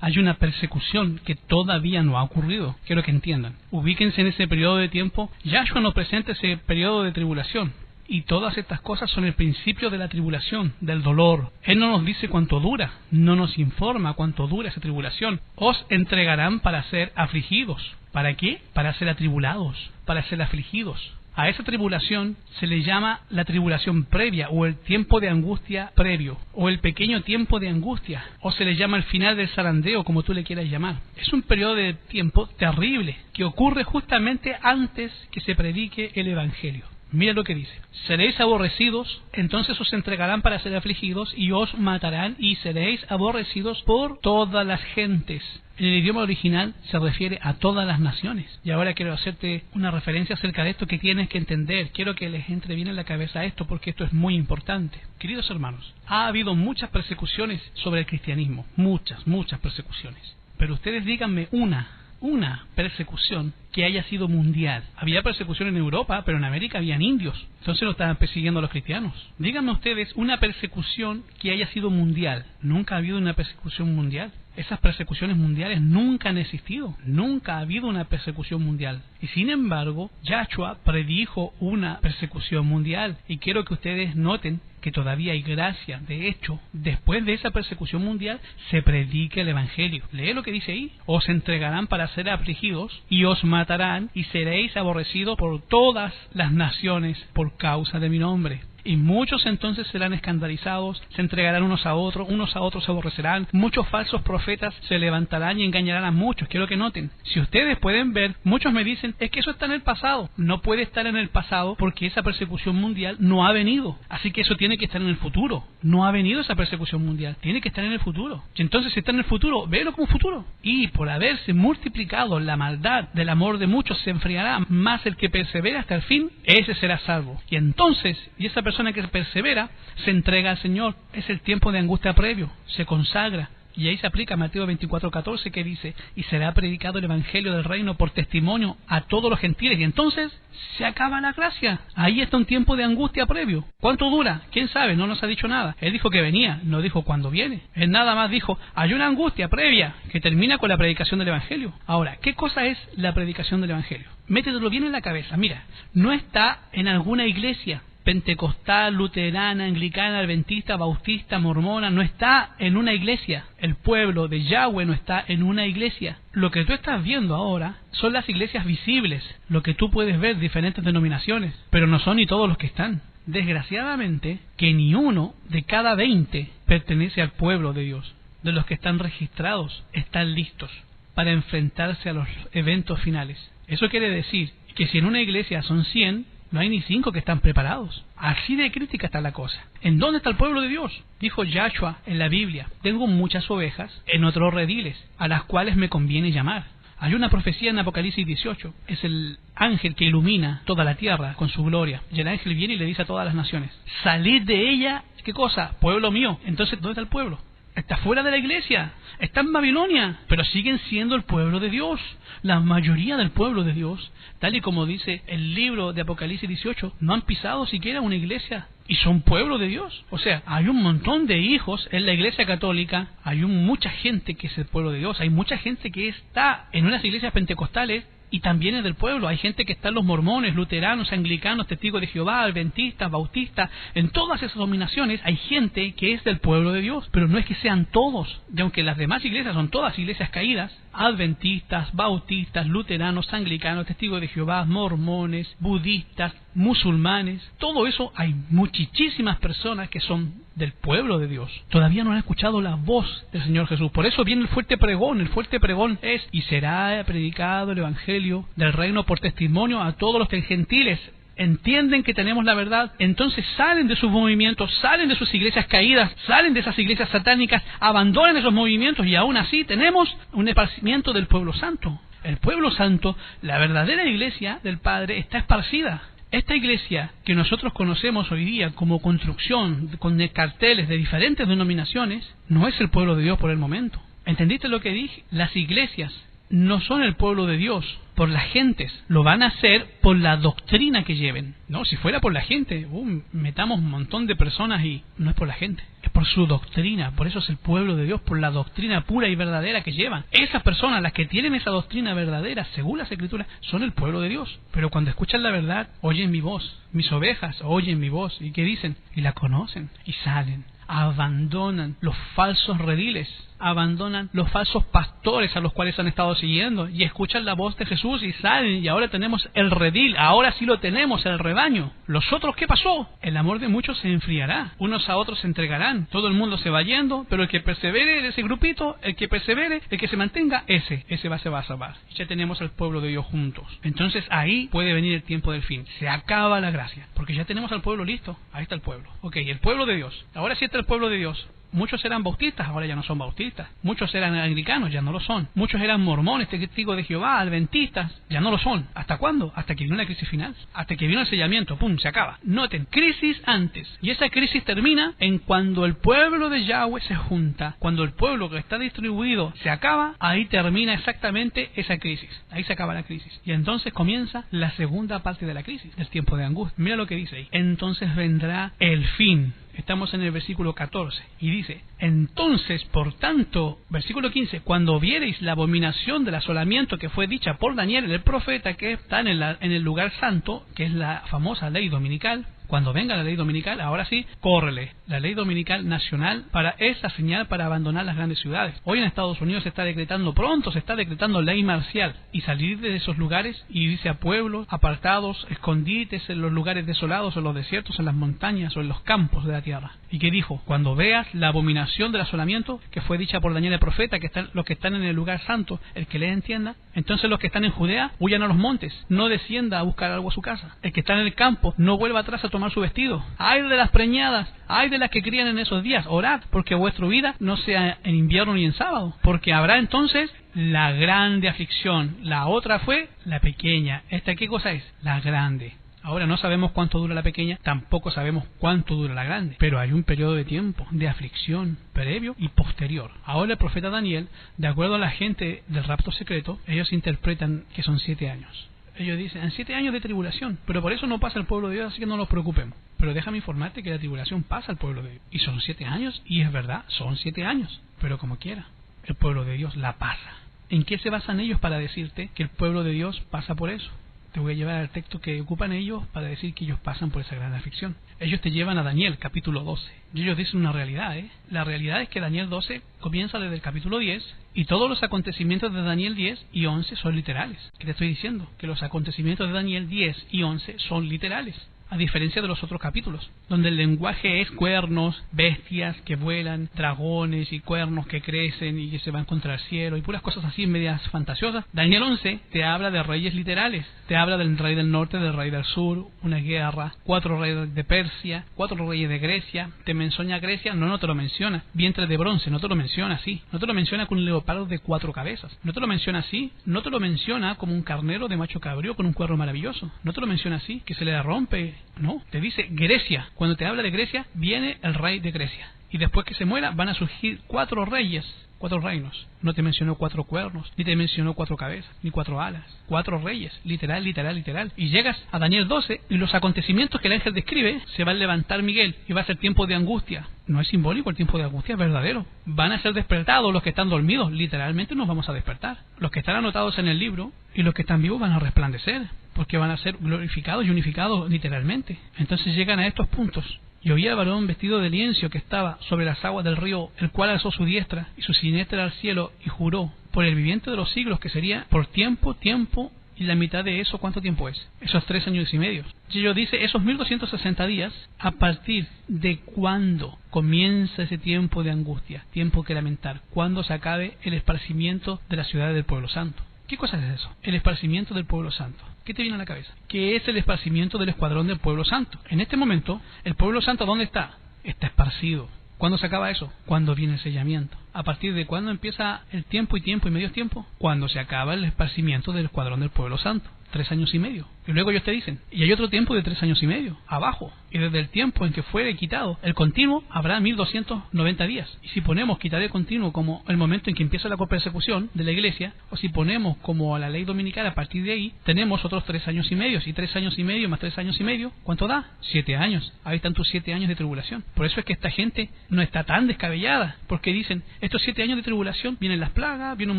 hay una persecución que todavía no ha ocurrido. Quiero que entiendan. Ubíquense en ese periodo de tiempo. Yahshua nos presenta ese periodo de tribulación. Y todas estas cosas son el principio de la tribulación, del dolor. Él no nos dice cuánto dura, no nos informa cuánto dura esa tribulación. Os entregarán para ser afligidos. ¿Para qué? Para ser atribulados, para ser afligidos. A esa tribulación se le llama la tribulación previa, o el tiempo de angustia previo, o el pequeño tiempo de angustia, o se le llama el final del zarandeo, como tú le quieras llamar. Es un periodo de tiempo terrible, que ocurre justamente antes que se predique el Evangelio. Mira lo que dice: seréis aborrecidos, entonces os entregarán para ser afligidos, y os matarán, y seréis aborrecidos por todas las gentes. En el idioma original se refiere a todas las naciones. Y ahora quiero hacerte una referencia acerca de esto que tienes que entender. Quiero que les entre bien en la cabeza esto, porque esto es muy importante. Queridos hermanos, ha habido muchas persecuciones sobre el cristianismo. Muchas persecuciones. Pero ustedes díganme una persecución que haya sido mundial. Había persecución en Europa, pero en América habían indios. Entonces lo estaban persiguiendo a los cristianos. Díganme ustedes una persecución que haya sido mundial. Nunca ha habido una persecución mundial. Esas persecuciones mundiales nunca han existido. Nunca ha habido una persecución mundial. Y sin embargo, Yahshua predijo una persecución mundial. Y quiero que ustedes noten que todavía hay gracia. De hecho, después de esa persecución mundial, se predica el Evangelio. Lee lo que dice ahí. Os entregarán para ser afligidos, y os matarán, y seréis aborrecidos por todas las naciones por causa de mi nombre. Y muchos entonces serán escandalizados, se entregarán unos a otros se aborrecerán, muchos falsos profetas se levantarán y engañarán a muchos. Quiero que noten, si ustedes pueden ver, muchos me dicen, es que eso está en el pasado. No puede estar en el pasado porque esa persecución mundial no ha venido. Así que eso tiene que estar en el futuro. No ha venido esa persecución mundial, tiene que estar en el futuro. Y entonces si está en el futuro, véelo como futuro. Y por haberse multiplicado la maldad del amor de muchos, se enfriará, más el que persevera hasta el fin, ese será salvo. Y entonces, esa persona que persevera se entrega al Señor. Es el tiempo de angustia previo, se consagra. Y ahí se aplica Mateo 24:14, que dice: y será predicado el Evangelio del reino por testimonio a todos los gentiles. Y entonces se acaba la gracia. Ahí está un tiempo de angustia previo. ¿Cuánto dura? ¿Quién sabe? No nos ha dicho nada. Él dijo que venía, no dijo cuándo viene. Él nada más dijo, hay una angustia previa que termina con la predicación del Evangelio. Ahora, ¿qué cosa es la predicación del Evangelio? Métetelo bien en la cabeza. Mira, no está en alguna iglesia pentecostal, luterana, anglicana, adventista, bautista, mormona. No está en una iglesia. El pueblo de Yahweh no está en una iglesia. Lo que tú estás viendo ahora son las iglesias visibles, lo que tú puedes ver, diferentes denominaciones, pero no son ni todos los que están. Desgraciadamente, que ni uno de cada 20 pertenece al pueblo de Dios. De los que están registrados, están listos para enfrentarse a los eventos finales. Eso quiere decir que si en una iglesia son 100, no hay ni 5 que están preparados. Así de crítica está la cosa. ¿En dónde está el pueblo de Dios? Dijo Yahshua en la Biblia: tengo muchas ovejas en otros rediles, a las cuales me conviene llamar. Hay una profecía en Apocalipsis 18. Es el ángel que ilumina toda la tierra con su gloria. Y el ángel viene y le dice a todas las naciones: salid de ella, ¿qué cosa? Pueblo mío. Entonces, ¿dónde está el pueblo? está fuera de la iglesia, está en Babilonia, pero siguen siendo el pueblo de Dios. La mayoría del pueblo de Dios, tal y como dice el libro de Apocalipsis 18, no han pisado siquiera una iglesia y son pueblo de Dios. O sea, hay un montón de hijos en la iglesia católica, hay mucha gente que es el pueblo de Dios, hay mucha gente que está en unas iglesias pentecostales y también es del pueblo. Hay gente que está en los mormones, luteranos, anglicanos, testigos de Jehová, adventistas, bautistas. En todas esas denominaciones hay gente que es del pueblo de Dios, pero no es que sean todos. Y aunque las demás iglesias son todas iglesias caídas, adventistas, bautistas, luteranos, anglicanos, testigos de Jehová, mormones, budistas, musulmanes, todo eso, hay muchísimas personas que son del pueblo de Dios. Todavía no han escuchado la voz del Señor Jesús. Por eso viene el fuerte pregón. El fuerte pregón es: y será predicado el evangelio del reino por testimonio a todos los gentiles. Entienden que tenemos la verdad, entonces salen de sus movimientos, salen de sus iglesias caídas, salen de esas iglesias satánicas, abandonan esos movimientos, y aún así tenemos un esparcimiento del pueblo santo. El pueblo santo, la verdadera iglesia del Padre, está esparcida. Esta iglesia que nosotros conocemos hoy día como construcción con carteles de diferentes denominaciones, no es el pueblo de Dios por el momento. ¿Entendiste lo que dije? Las iglesias no son el pueblo de Dios por las gentes, lo van a hacer por la doctrina que lleven. No, si fuera por la gente, metamos un montón de personas y no es por la gente, es por su doctrina. Por eso es el pueblo de Dios, por la doctrina pura y verdadera que llevan. Esas personas, las que tienen esa doctrina verdadera, según las Escrituras, son el pueblo de Dios. Pero cuando escuchan la verdad, oyen mi voz, mis ovejas oyen mi voz. ¿Y qué dicen? Y la conocen y salen. Abandonan los falsos rediles, abandonan los falsos pastores a los cuales han estado siguiendo y escuchan la voz de Jesús y salen, y ahora tenemos el redil, ahora sí lo tenemos, el rebaño. ¿Los otros qué pasó? El amor de muchos se enfriará, unos a otros se entregarán, todo el mundo se va yendo, pero el que persevere de ese grupito, el que persevere, el que se mantenga, ese se va a salvar. Y ya tenemos al pueblo de Dios juntos. Entonces ahí puede venir el tiempo del fin, se acaba la gracia, porque ya tenemos al pueblo listo. Ahí está el pueblo. Ok, el pueblo de Dios, ahora sí está el pueblo de Dios. Muchos eran bautistas, ahora ya no son bautistas. Muchos eran anglicanos, ya no lo son. Muchos eran mormones, testigos de Jehová, adventistas, ya no lo son. ¿Hasta cuándo? Hasta que vino la crisis final. Hasta que vino el sellamiento, ¡pum!, se acaba. Noten, crisis antes. Y esa crisis termina en cuando el pueblo de Yahweh se junta. Cuando el pueblo que está distribuido se acaba, ahí termina exactamente esa crisis. Ahí se acaba la crisis. Y entonces comienza la segunda parte de la crisis, del tiempo de angustia. Mira lo que dice ahí. Entonces vendrá el fin. Estamos en el versículo 14 y dice: entonces, por tanto, versículo 15, cuando viereis la abominación del asolamiento que fue dicha por Daniel el profeta, que está en el lugar santo, que es la famosa ley dominical. Cuando venga la ley dominical, ahora sí, córrele. La ley dominical nacional para esa señal para abandonar las grandes ciudades. Hoy en Estados Unidos se está decretando, pronto se está decretando ley marcial, y salir de esos lugares y irse a pueblos apartados, escondites en los lugares desolados, en los desiertos, en las montañas o en los campos de la tierra. ¿Y qué dijo? Cuando veas la abominación del asolamiento que fue dicha por Daniel el profeta, que están los que están en el lugar santo, el que le entienda, entonces los que están en Judea huyan a los montes, no descienda a buscar algo a su casa. El que está en el campo no vuelva atrás a tomar su vestido. Ay de las preñadas, ay de las que crían en esos días, orad, porque vuestra vida no sea en invierno ni en sábado, porque habrá entonces la grande aflicción. La otra fue la pequeña. ¿Esta qué cosa es? La grande. Ahora no sabemos cuánto dura la pequeña, tampoco sabemos cuánto dura la grande, pero hay un periodo de tiempo de aflicción previo y posterior. Ahora el profeta Daniel, de acuerdo a la gente del rapto secreto, ellos interpretan que son 7 años. Ellos dicen, en 7 años de tribulación, pero por eso no pasa el pueblo de Dios, así que no nos preocupemos. Pero déjame informarte que la tribulación pasa al pueblo de Dios. Y son 7 años, y es verdad, son 7 años. Pero como quiera, el pueblo de Dios la pasa. ¿En qué se basan ellos para decirte que el pueblo de Dios pasa por eso? Te voy a llevar al texto que ocupan ellos para decir que ellos pasan por esa gran aflicción. Ellos te llevan a Daniel, capítulo 12. Y ellos dicen una realidad, La realidad es que Daniel 12 comienza desde el capítulo 10, y todos los acontecimientos de Daniel 10 y 11 son literales. ¿Qué te estoy diciendo? Que los acontecimientos de Daniel 10 y 11 son literales. A diferencia de los otros capítulos, donde el lenguaje es cuernos, bestias que vuelan, dragones y cuernos que crecen y que se van contra el cielo y puras cosas así medias fantasiosas. Daniel 11 te habla de reyes literales, te habla del rey del norte, del rey del sur, una guerra, 4 reyes de Persia, 4 reyes de Grecia. ¿Te menciona Grecia? No te lo menciona. Vientre de bronce, no te lo menciona así. No te lo menciona con un leopardo de 4 cabezas. No te lo menciona así. No te lo menciona como un carnero de macho cabrío con un cuerno maravilloso. No te lo menciona así, que se le rompe. No, te dice Grecia. Cuando te habla de Grecia, viene el rey de Grecia. Y después que se muera van a surgir 4 reyes, 4 reinos. No te mencionó 4 cuernos, ni te mencionó 4 cabezas, ni 4 alas. 4 reyes, literal, literal, literal. Y llegas a Daniel 12 y los acontecimientos que el ángel describe, se va a levantar Miguel y va a ser tiempo de angustia. No es simbólico el tiempo de angustia, es verdadero. Van a ser despertados los que están dormidos, literalmente nos vamos a despertar. Los que están anotados en el libro y los que están vivos van a resplandecer, porque van a ser glorificados y unificados literalmente. Entonces llegan a estos puntos. Y oí al varón vestido de lienzo que estaba sobre las aguas del río, el cual alzó su diestra y su siniestra al cielo y juró por el viviente de los siglos que sería por tiempo, y la mitad de eso, ¿cuánto tiempo es? Esos 3 años y medio. Y ellos dice, esos 1260 días, ¿a partir de cuándo comienza ese tiempo de angustia, tiempo que lamentar? ¿Cuándo se acabe el esparcimiento de las ciudades del pueblo santo? ¿Qué cosa es eso? El esparcimiento del pueblo santo. ¿Qué te viene a la cabeza? ¿Qué es el esparcimiento del escuadrón del pueblo santo? En este momento, el pueblo santo, ¿dónde está? Está esparcido. ¿Cuándo se acaba eso? Cuando viene el sellamiento. ¿A partir de cuándo empieza el tiempo y medio tiempo? Cuando se acaba el esparcimiento del escuadrón del pueblo santo. 3 años y medio. Y luego ellos te dicen, y hay otro tiempo de 3 años y medio, abajo. Y desde el tiempo en que fue quitado el continuo, habrá 1290 días. Y si ponemos quitar el continuo como el momento en que empieza la persecución de la iglesia, o si ponemos como la ley dominical a partir de ahí, tenemos otros 3 años y medio. Y 3 años y medio más 3 años y medio, ¿cuánto da? 7 años. Ahí están tus 7 años de tribulación. Por eso es que esta gente no está tan descabellada, porque dicen, estos 7 años de tribulación, vienen las plagas, viene un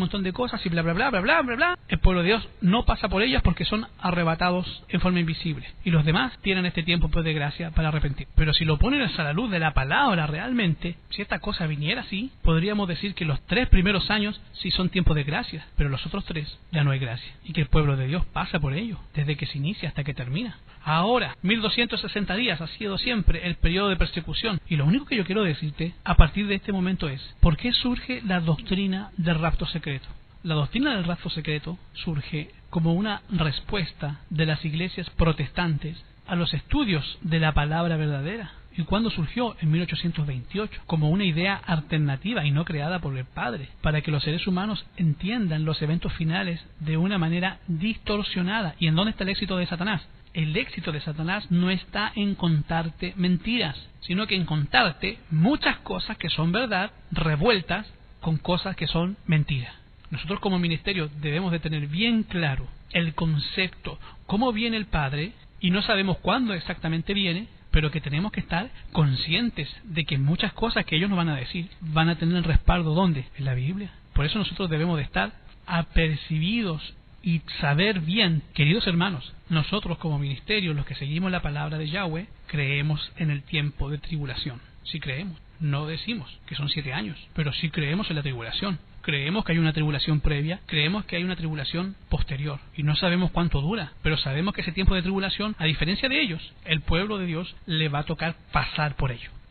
montón de cosas y bla bla bla bla bla bla bla. El pueblo de Dios no pasa por ellas porque son arrebatados en forma invisible. Y los demás tienen este tiempo pues, de gracia para arrepentir. Pero si lo ponen a la luz de la palabra realmente, si esta cosa viniera así, podríamos decir que los 3 primeros años sí son tiempos de gracia, pero los otros 3 ya no hay gracia. Y que el pueblo de Dios pasa por ello, desde que se inicia hasta que termina. Ahora, 1260 días ha sido siempre el periodo de persecución. Y lo único que yo quiero decirte a partir de este momento es, ¿por qué surge la doctrina del rapto secreto? La doctrina del rapto secreto surge como una respuesta de las iglesias protestantes a los estudios de la palabra verdadera. ¿Y cuándo surgió? En 1828, como una idea alternativa y no creada por el Padre, para que los seres humanos entiendan los eventos finales de una manera distorsionada. ¿Y en dónde está el éxito de Satanás? El éxito de Satanás no está en contarte mentiras, sino que en contarte muchas cosas que son verdad, revueltas con cosas que son mentiras. Nosotros como ministerio debemos de tener bien claro el concepto, cómo viene el Padre, y no sabemos cuándo exactamente viene, pero que tenemos que estar conscientes de que muchas cosas que ellos nos van a decir van a tener el respaldo, ¿dónde? En la Biblia. Por eso nosotros debemos de estar apercibidos y saber bien, queridos hermanos, nosotros como ministerio, los que seguimos la palabra de Yahweh, creemos en el tiempo de tribulación. Sí creemos. No decimos que son 7 años, pero sí creemos en la tribulación. Creemos que hay una tribulación previa, creemos que hay una tribulación posterior. Y no sabemos cuánto dura, pero sabemos que ese tiempo de tribulación, a diferencia de ellos, el pueblo de Dios le va a tocar pasar por ello.